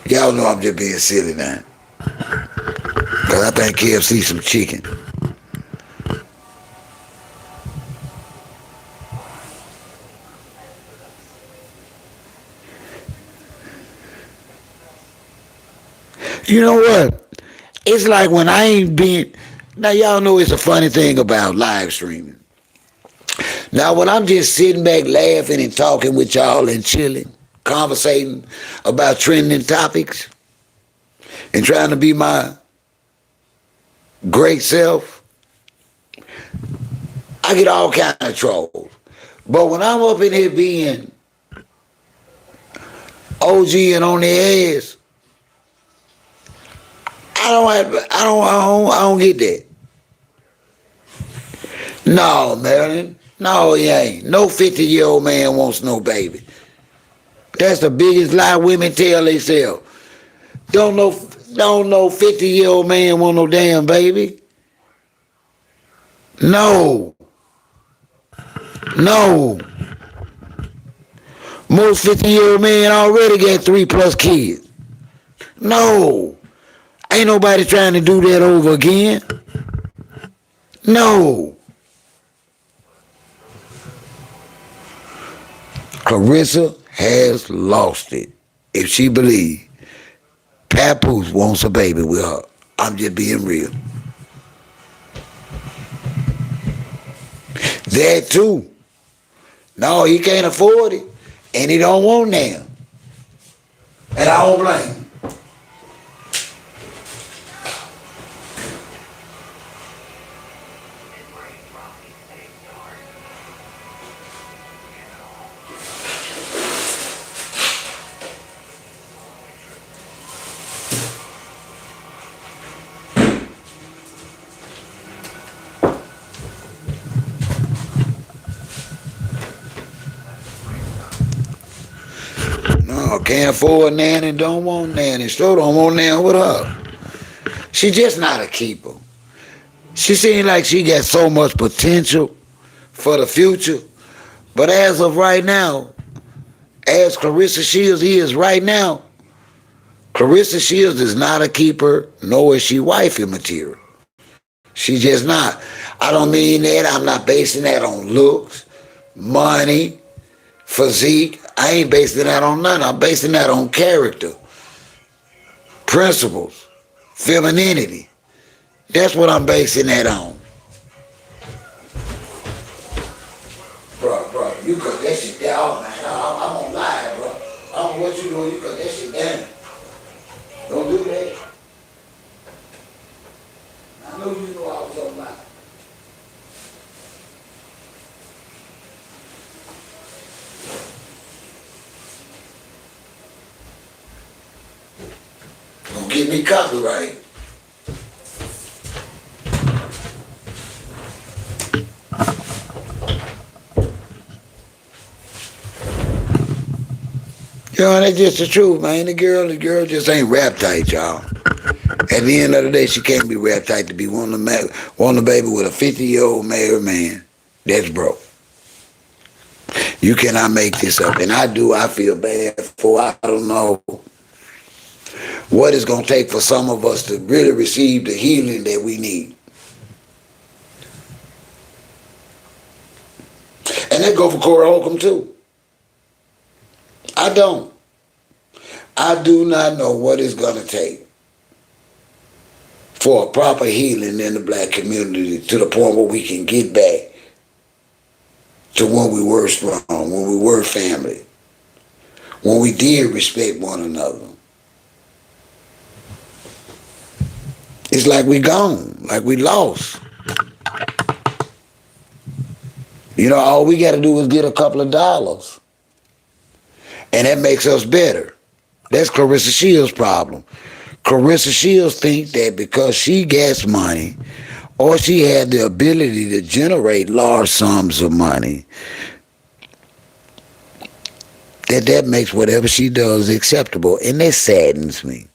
Y'all know I'm just being silly now. Because I think KFC some chicken. You know what? It's like when I ain't been... Now, y'all know it's a funny thing about live streaming. Now, when I'm just sitting back laughing and talking with y'all and chilling, conversating about trending topics and trying to be my great self, I get all kind of trolls. But when I'm up in here being OG and on their ass, I don't get that. No, Marilyn. No, he ain't. No 50-year-old man wants no baby. That's the biggest lie women tell themselves. Don't no 50-year-old man want no damn baby. No. No. Most 50-year-old men already got 3+ kids. No. Ain't nobody trying to do that over again. No. Clarissa has lost it. If she believes Papoose wants a baby with her, I'm just being real. That too. No, he can't afford it, and he don't want now. And I don't blame him. No, can't afford nan and don't want nan and still don't want nan with her. She just not a keeper. She seems like she got so much potential for the future, but as of right now, as Clarissa Shields is right now, Clarissa Shields is not a keeper, nor is she wifey material. She just not. I don't mean that. I'm not basing that on looks, money, physique. I ain't basing that on nothing. I'm basing that on character, principles, femininity. That's what I'm basing that on. Bro, you cut that shit down. I'm on live, bro. I don't know what you doing. You cut that shit down. Don't do that. I know you know I was on live. Don't get me copyright. You know, that's just the truth, man. The girl just ain't rap tight, y'all. At the end of the day, she can't be rap tight to be wanting a baby with a 50-year-old married man that's broke. You cannot make this up. And I feel bad for, I don't know what it's going to take for some of us to really receive the healing that we need. And that go for Cory Holcomb too. I don't. I do not know what it's going to take for a proper healing in the black community to the point where we can get back to when we were strong, when we were family, when we did respect one another. It's like we gone, like we lost. You know, all we got to do is get a couple of dollars, and that makes us better. That's Clarissa Shields' problem. Clarissa Shields thinks that because she gets money, or she had the ability to generate large sums of money, that makes whatever she does acceptable, and that saddens me.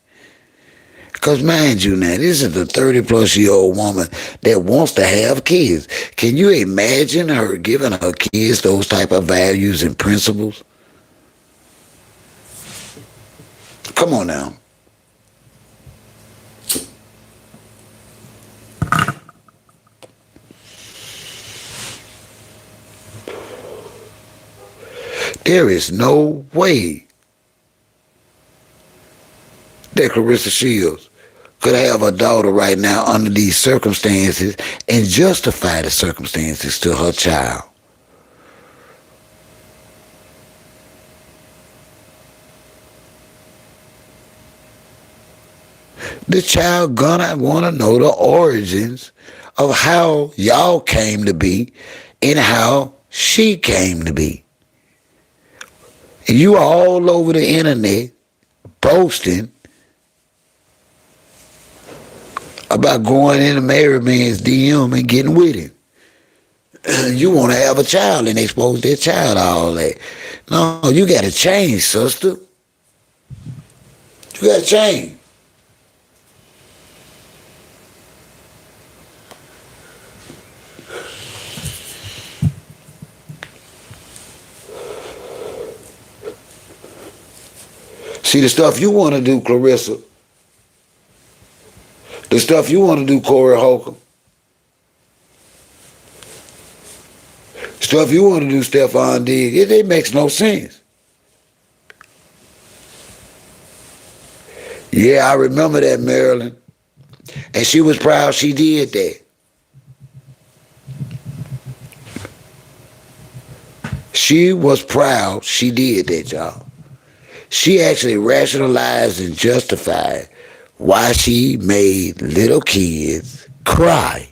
Because mind you now, this is a 30-plus-year-old woman that wants to have kids. Can you imagine her giving her kids those type of values and principles? Come on now. There is no way that Clarissa Shields could have a daughter right now under these circumstances and justify the circumstances to her child. The child gonna want to know the origins of how y'all came to be and how she came to be. And you all over the internet boasting about going in a married man's DM and getting with him. You want to have a child and expose that child to all that. No, you got to change, sister. You got to change. See, the stuff you want to do, Clarissa, The stuff you want to do, Cory Holcomb. Stuff you want to do, Steffon Diggs. It makes no sense. Yeah, I remember that, Marilyn. And she was proud she did that. She was proud she did that, y'all. She actually rationalized and justified why she made little kids cry.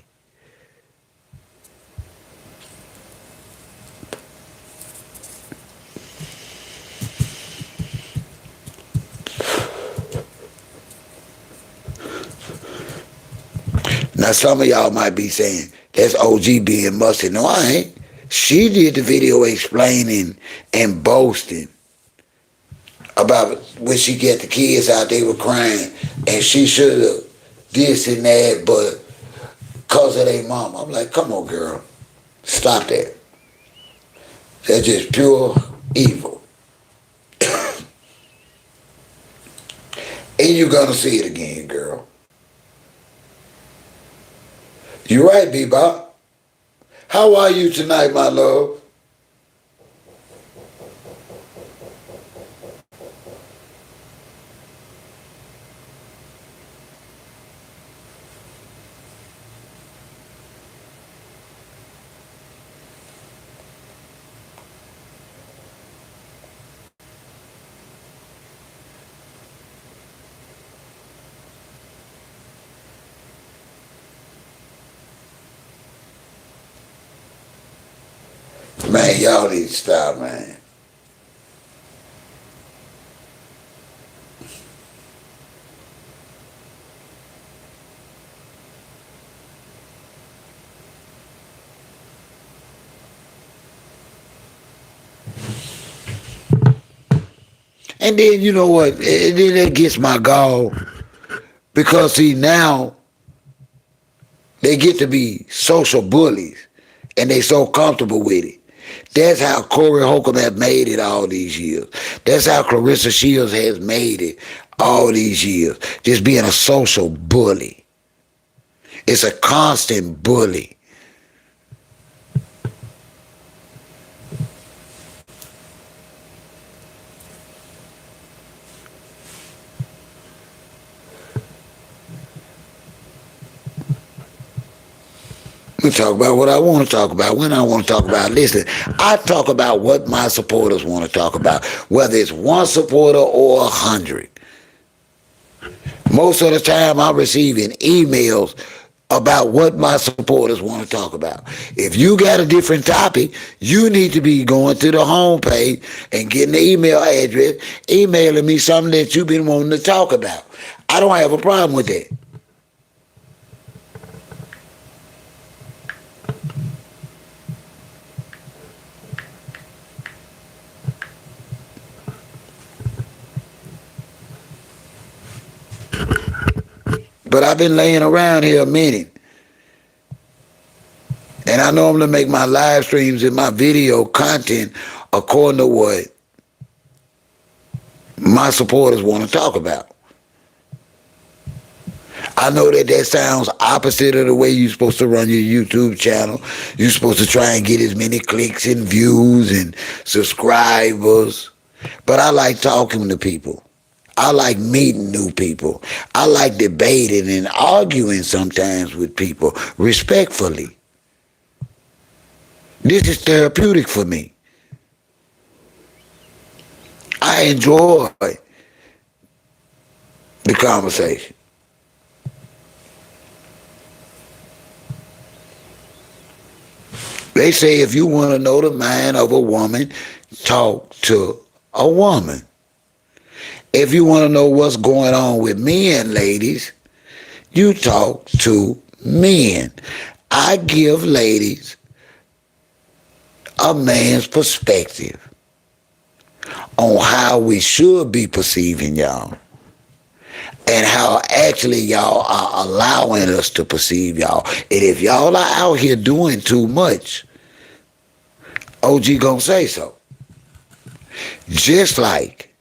Now, some of y'all might be saying, that's OG being musty. No, I ain't. She did the video explaining and boasting about when she get the kids out, they were crying, and she should have this and that, but because of their mom. I'm like, come on, girl. Stop that. That's just pure evil. And you're going to see it again, girl. You're right, Bebop. How are you tonight, my love? Man, y'all need to stop, man. And then, you know what? And then that gets my gall. Because, see, now they get to be social bullies. And they so comfortable with it. That's how Cory Holcomb has made it all these years. That's how Clarissa Shields has made it all these years. Just being a social bully. It's a constant bully. I talk about what I want to talk about when I want to talk about. Listen, I talk about what my supporters want to talk about, whether it's one supporter or 100. Most of the time, I'm receiving emails about what my supporters want to talk about. If you got a different topic, you need to be going to the homepage and getting the email address, emailing me something that you've been wanting to talk about. I don't have a problem with that. But I've been laying around here a minute. And I normally make my live streams and my video content according to what my supporters want to talk about. I know that sounds opposite of the way you're supposed to run your YouTube channel. You're supposed to try and get as many clicks and views and subscribers. But I like talking to people. I like meeting new people. I like debating and arguing sometimes with people respectfully. This is therapeutic for me. I enjoy the conversation. They say if you want to know the mind of a woman, talk to a woman. If you want to know what's going on with men, ladies, you talk to men. I give ladies a man's perspective on how we should be perceiving y'all and how actually y'all are allowing us to perceive y'all. And if y'all are out here doing too much, OG gonna say so. Just like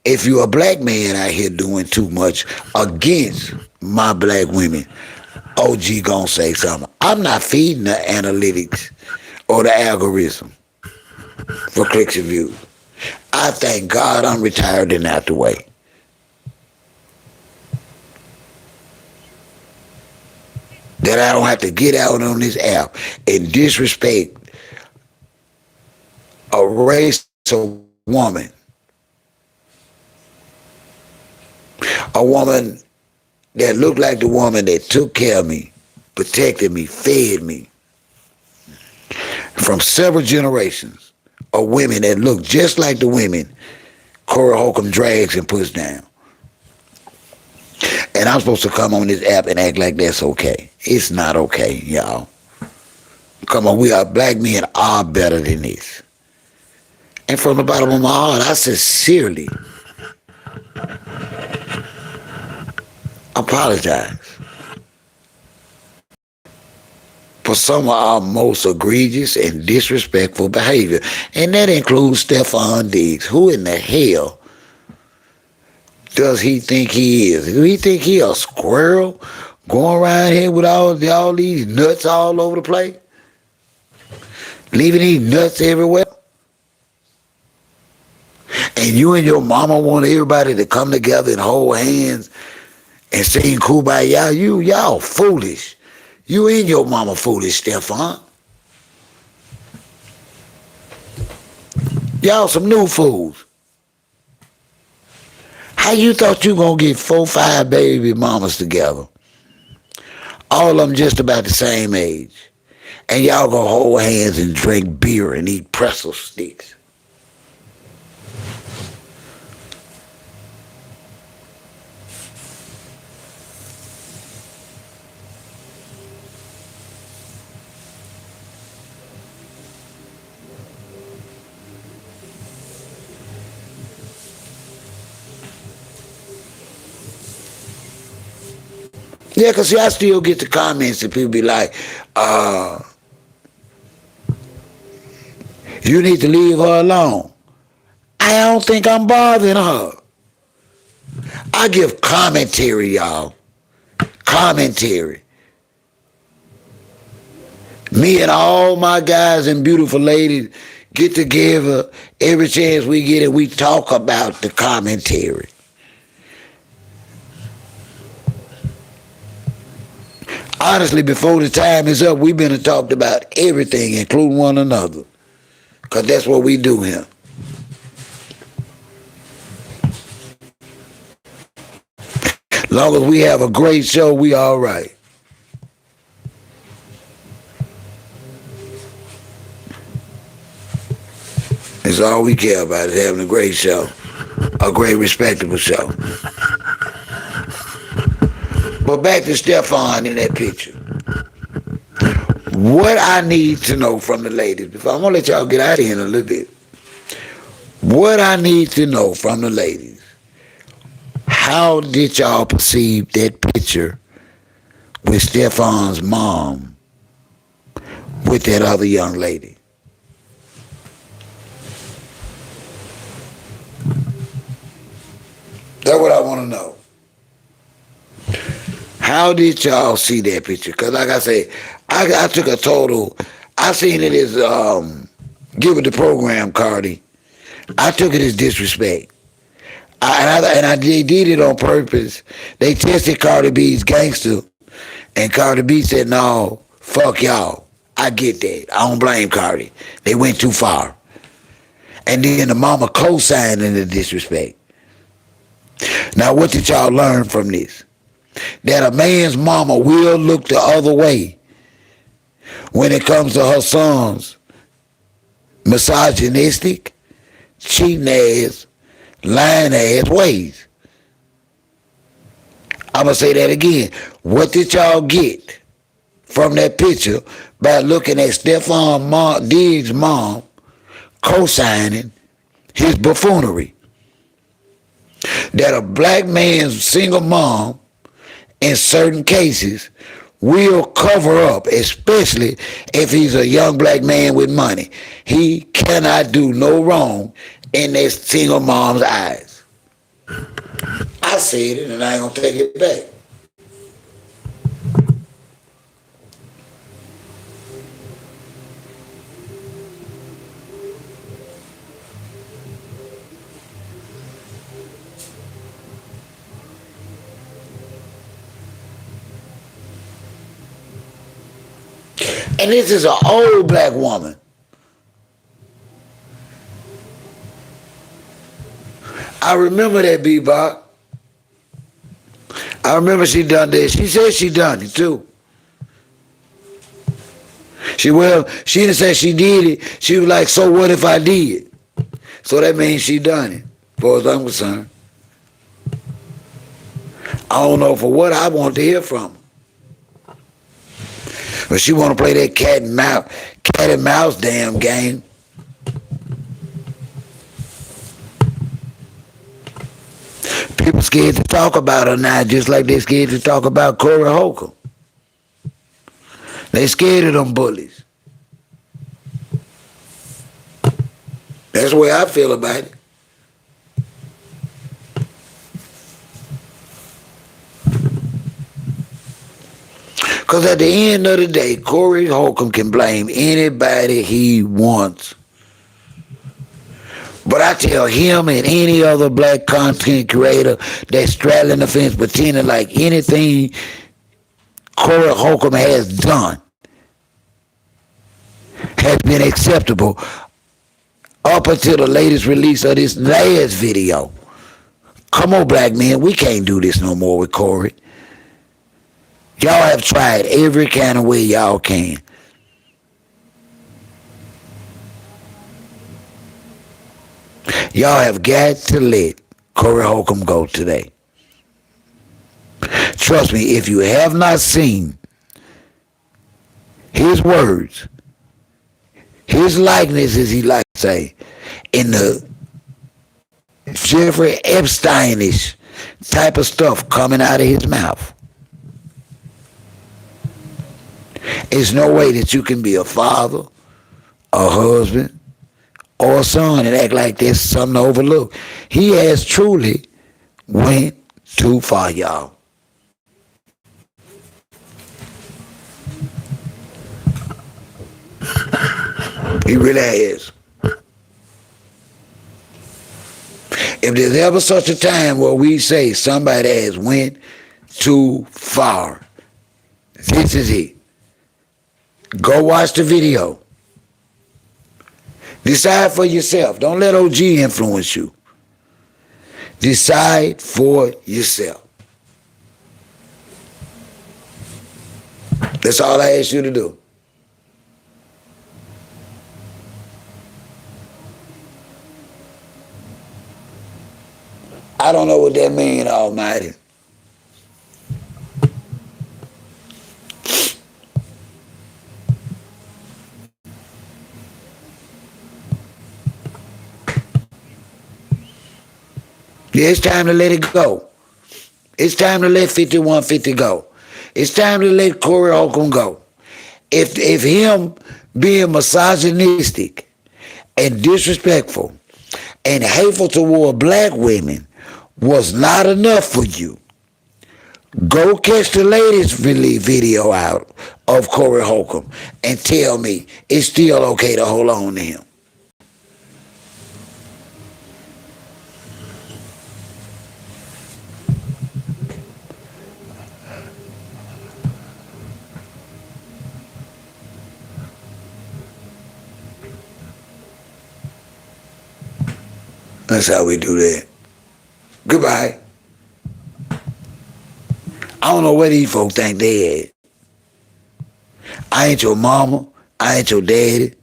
if you're a black man out here doing too much against my black women, OG gonna say something. I'm not feeding the analytics or the algorithm for clicks and views. I thank God I'm retired and out the way. That I don't have to get out on this app and disrespect a race of woman. A woman that looked like the woman that took care of me, protected me, fed me from several generations of women that look just like the women Cory Holcomb drags and puts down. And I'm supposed to come on this app and act like that's okay. It's not okay, y'all. Come on, black men are better than this. And from the bottom of my heart, I sincerely apologize for some of our most egregious and disrespectful behavior. And that includes Steffon Diggs. Who in the hell does he think he is? Do he think he a squirrel going around here with all these nuts all over the place? Leaving these nuts everywhere? And you and your mama want everybody to come together and hold hands and sing Kumbaya? Y'all foolish. You and your mama foolish, Steffon. Y'all some new fools. How you thought you gonna get 4, 5 baby mamas together? All of them just about the same age. And y'all gonna hold hands and drink beer and eat pretzel sticks. Yeah, because see, I still get the comments and people be like, you need to leave her alone. I don't think I'm bothering her. I give commentary, y'all. Commentary. Me and all my guys and beautiful ladies get together every chance we get and we talk about the commentary. Honestly, before the time is up, we've been and talked about everything, including one another. Because that's what we do here. Long as we have a great show, we all right. That's all we care about, is having a great show. A great, respectable show. But back to Steffon in that picture. What I need to know from the ladies, before I'm going to let y'all get out of here in a little bit. What I need to know from the ladies, how did y'all perceive that picture with Steffon's mom with that other young lady? That's what I want to know. How did y'all see that picture? Because like I say, I took a total, I seen it as, give it the program, Cardi. I took it as disrespect. They did it on purpose. They tested Cardi B's gangster, and Cardi B said, no, fuck y'all. I get that. I don't blame Cardi. They went too far. And then the mama co-signed in the disrespect. Now, what did y'all learn from this? That a man's mama will look the other way when it comes to her son's misogynistic, cheating ass, lying ass ways. I'm going to say that again. What did y'all get from that picture by looking at Steffon Diggs' mom co-signing his buffoonery? That a black man's single mom in certain cases will cover up, especially if he's a young black man with money. He cannot do no wrong in that single mom's eyes. I said it and I ain't gonna take it back. And this is an old black woman. I remember that, Bebop. I remember she done this. She said she done it too. She didn't say she did it. She was like, so what if I did? So that means she done it, as far as I'm concerned. I don't know for what I want to hear from her. But she want to play that cat and mouse damn game. People scared to talk about her now, just like they scared to talk about Cory Holcomb. They scared of them bullies. That's the way I feel about it. Because at the end of the day, Cory Holcomb can blame anybody he wants. But I tell him and any other black content creator that's straddling the fence pretending like anything Cory Holcomb has done has been acceptable up until the latest release of this last video. Come on, black men, we can't do this no more with Cory. Y'all have tried every kind of way y'all can. Y'all have got to let Cory Holcomb go today. Trust me, if you have not seen his words, his likeness, as he likes to say, in the Jeffrey Epsteinish type of stuff coming out of his mouth, there's no way that you can be a father, a husband, or a son and act like there's something to overlook. He has truly went too far, y'all. He really has. If there's ever such a time where we say somebody has went too far, this is it. Go watch the video. Decide for yourself. Don't let OG influence you. Decide for yourself. That's all I ask you to do. I don't know what that means, Almighty. Yeah, it's time to let it go. It's time to let 5150 go. It's time to let Cory Holcomb go. If him being misogynistic and disrespectful and hateful toward black women was not enough for you, go catch the latest video out of Cory Holcomb and tell me it's still okay to hold on to him. That's how we do that. Goodbye. I don't know what these folks think they had. I ain't your mama. I ain't your daddy.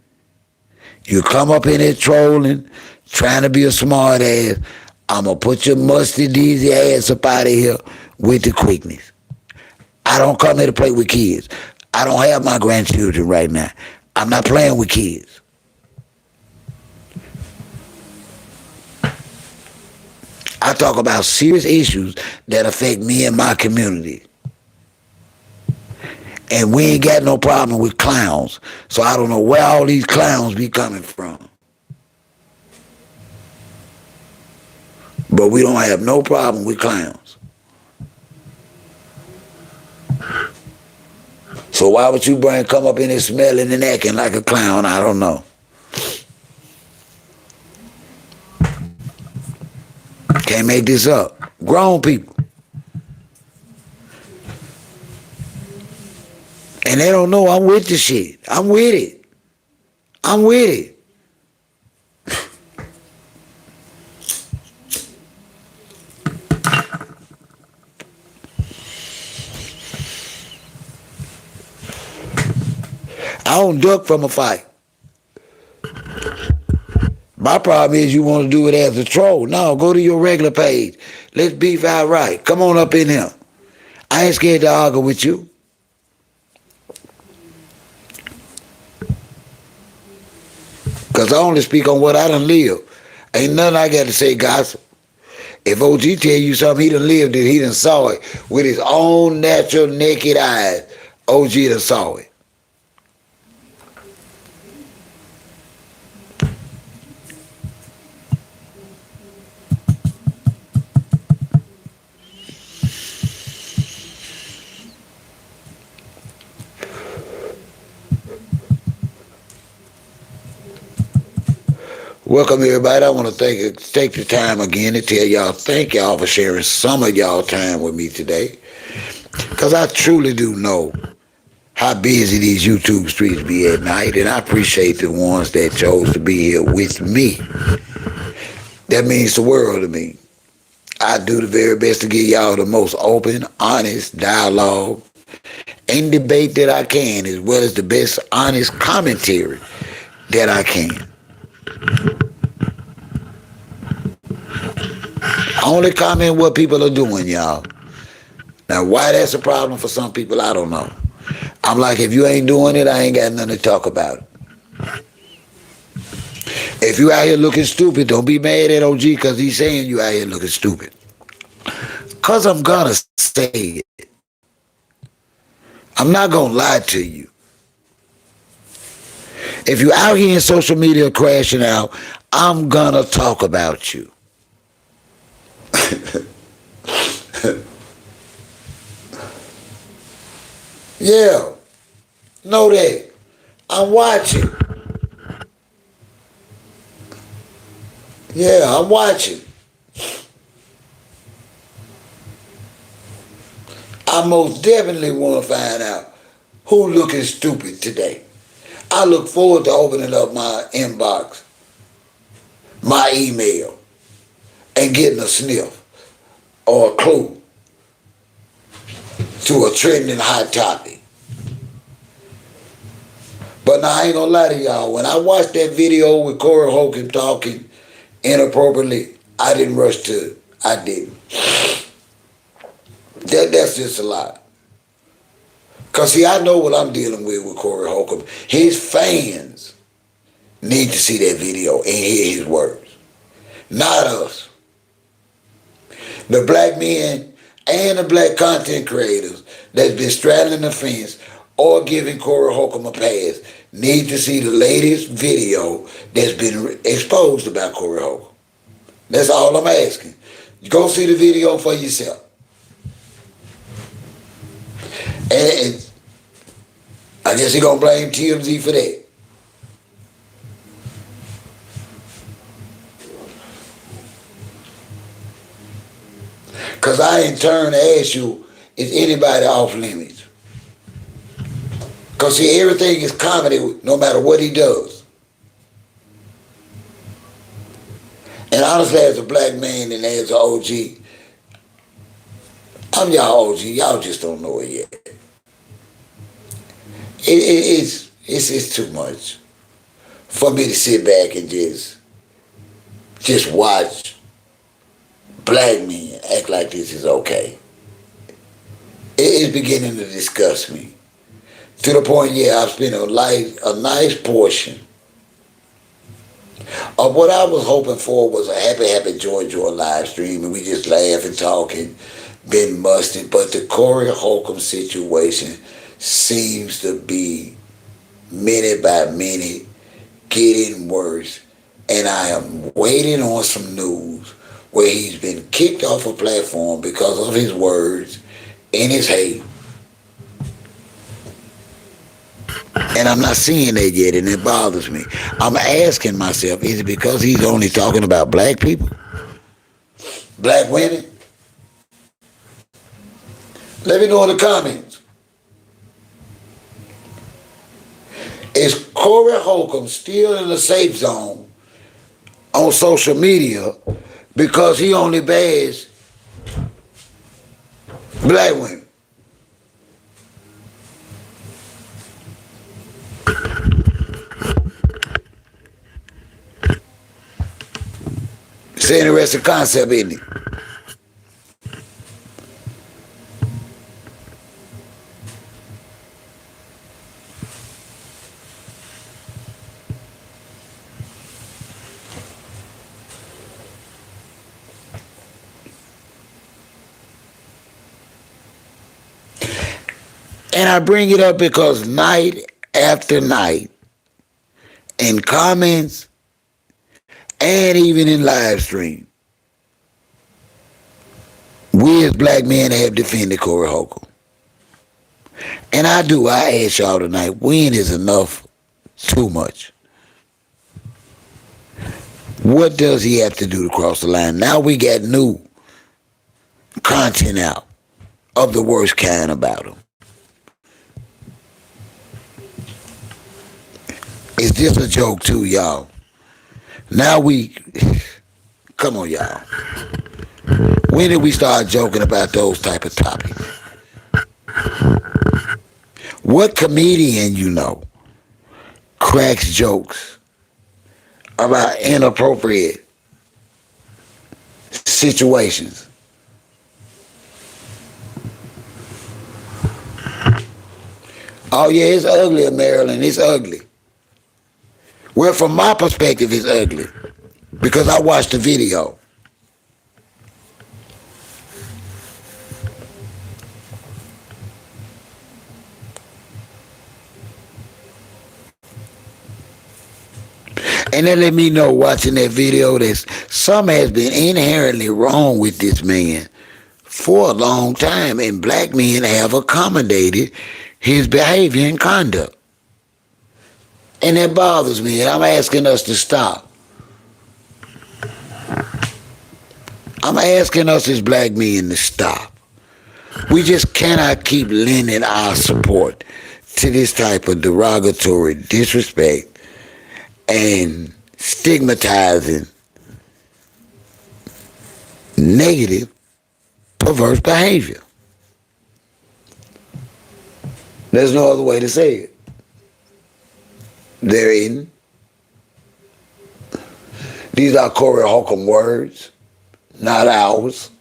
You come up in there trolling, trying to be a smart ass. I'm going to put your musty, deezy ass up out of here with the quickness. I don't come here to play with kids. I don't have my grandchildren right now. I'm not playing with kids. I talk about serious issues that affect me and my community. And we ain't got no problem with clowns. So I don't know where all these clowns be coming from. But we don't have no problem with clowns. So why would you come up in there smelling and acting like a clown? I don't know. Can't make this up. Grown people. And they don't know I'm with the shit. I'm with it. I'm with it. I don't duck from a fight. My problem is you want to do it as a troll. No, go to your regular page. Let's beef out right. Come on up in here. I ain't scared to argue with you. Because I only speak on what I done live. Ain't nothing I got to say gossip. If OG tell you something, he done lived it, he done saw it with his own natural naked eyes. OG done saw it. Welcome everybody. I want to take the time again to tell y'all thank y'all for sharing some of y'all time with me today. Because I truly do know how busy these YouTube streets be at night, and I appreciate the ones that chose to be here with me. That means the world to me. I do the very best to give y'all the most open, honest dialogue and debate that I can, as well as the best honest commentary that I can. Only comment what people are doing, y'all. Now, why that's a problem for some people, I don't know. I'm like, if you ain't doing it, I ain't got nothing to talk about. If you out here looking stupid, don't be mad at OG because he's saying you out here looking stupid. Because I'm going to say it. I'm not going to lie to you. If you out here in social media crashing out, I'm going to talk about you. Yeah, know that. I'm watching. Yeah, I'm watching. I most definitely want to find out who looking stupid today. I look forward to opening up my inbox, my email, and getting a sniff or a clue to a trending hot topic. But now I ain't gonna lie to y'all, when I watched that video with Cory Holcomb talking inappropriately, I didn't rush to it. I didn't. That's just a lot. Because see, I know what I'm dealing with Cory Holcomb. His fans need to see that video and hear his words. Not us. The black men and the black content creators that's been straddling the fence or giving Cory Holcomb a pass need to see the latest video that's been exposed about Cory Holcomb. That's all I'm asking. Go see the video for yourself. And I guess he gonna blame TMZ for that. Cause I in turn ask you, is anybody off limits? Cause see, everything is comedy no matter what he does. And honestly, as a black man and as an OG, I'm y'all OG, y'all just don't know it yet. It's too much for me to sit back and just watch black men act like this is okay. It's beginning to disgust me. To the point, yeah, I've spent a nice portion of what I was hoping for was a happy joy live stream, and we just laugh and talk and been musty. But the Cory Holcomb situation seems to be minute by minute getting worse, and I am waiting on some news where he's been kicked off a platform because of his words and his hate. And I'm not seeing that yet, and it bothers me. I'm asking myself, is it because he's only talking about black people? Black women? Let me know in the comments. Is Cory Holcomb still in the safe zone on social media because he only bags black women? It's an interesting concept, isn't it? And I bring it up because night after night, in comments and even in live stream, we as black men have defended Cory Holcomb. And I ask y'all tonight, when is enough too much? What does he have to do to cross the line? Now we got new content out of the worst kind about him. Is this a joke too, y'all? Now come on, y'all. When did we start joking about those type of topics? What comedian you know cracks jokes about inappropriate situations? Oh yeah, it's ugly in Maryland, it's ugly. Well, from my perspective, it's ugly because I watched the video. And that let me know watching that video that something has been inherently wrong with this man for a long time, and black men have accommodated his behavior and conduct. And that bothers me, and I'm asking us to stop. I'm asking us as black men to stop. We just cannot keep lending our support to this type of derogatory disrespect and stigmatizing negative, perverse behavior. There's no other way to say it. There isn't. These are Cory Holcomb words, not ours.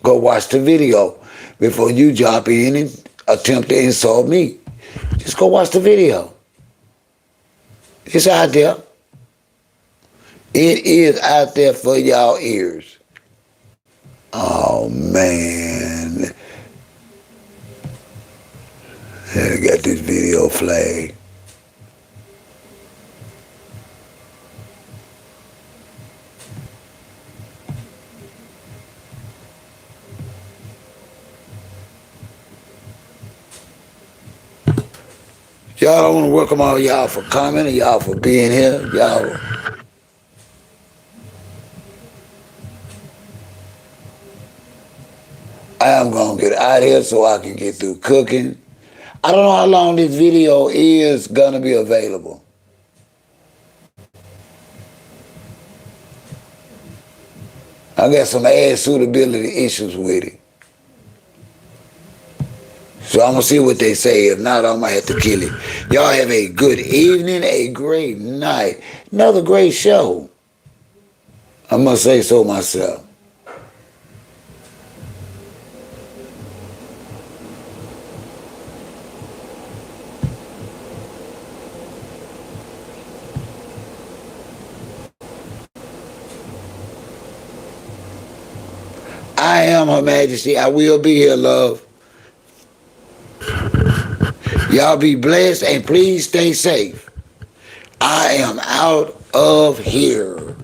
Go watch the video before you jump in and attempt to insult me. Just go watch the video. It's out there. It is out there for y'all ears. Oh, man. I got this video flag. Y'all, I want to welcome all y'all for coming and y'all for being here. Y'all. I am going to get out of here so I can get through cooking. I don't know how long this video is going to be available. I got some ad suitability issues with it. So I'm going to see what they say. If not, I might have to kill it. Y'all have a good evening, a great night. Another great show. I must say so myself. I am Her Majesty. I will be here, love. Y'all be blessed and please stay safe. I am out of here.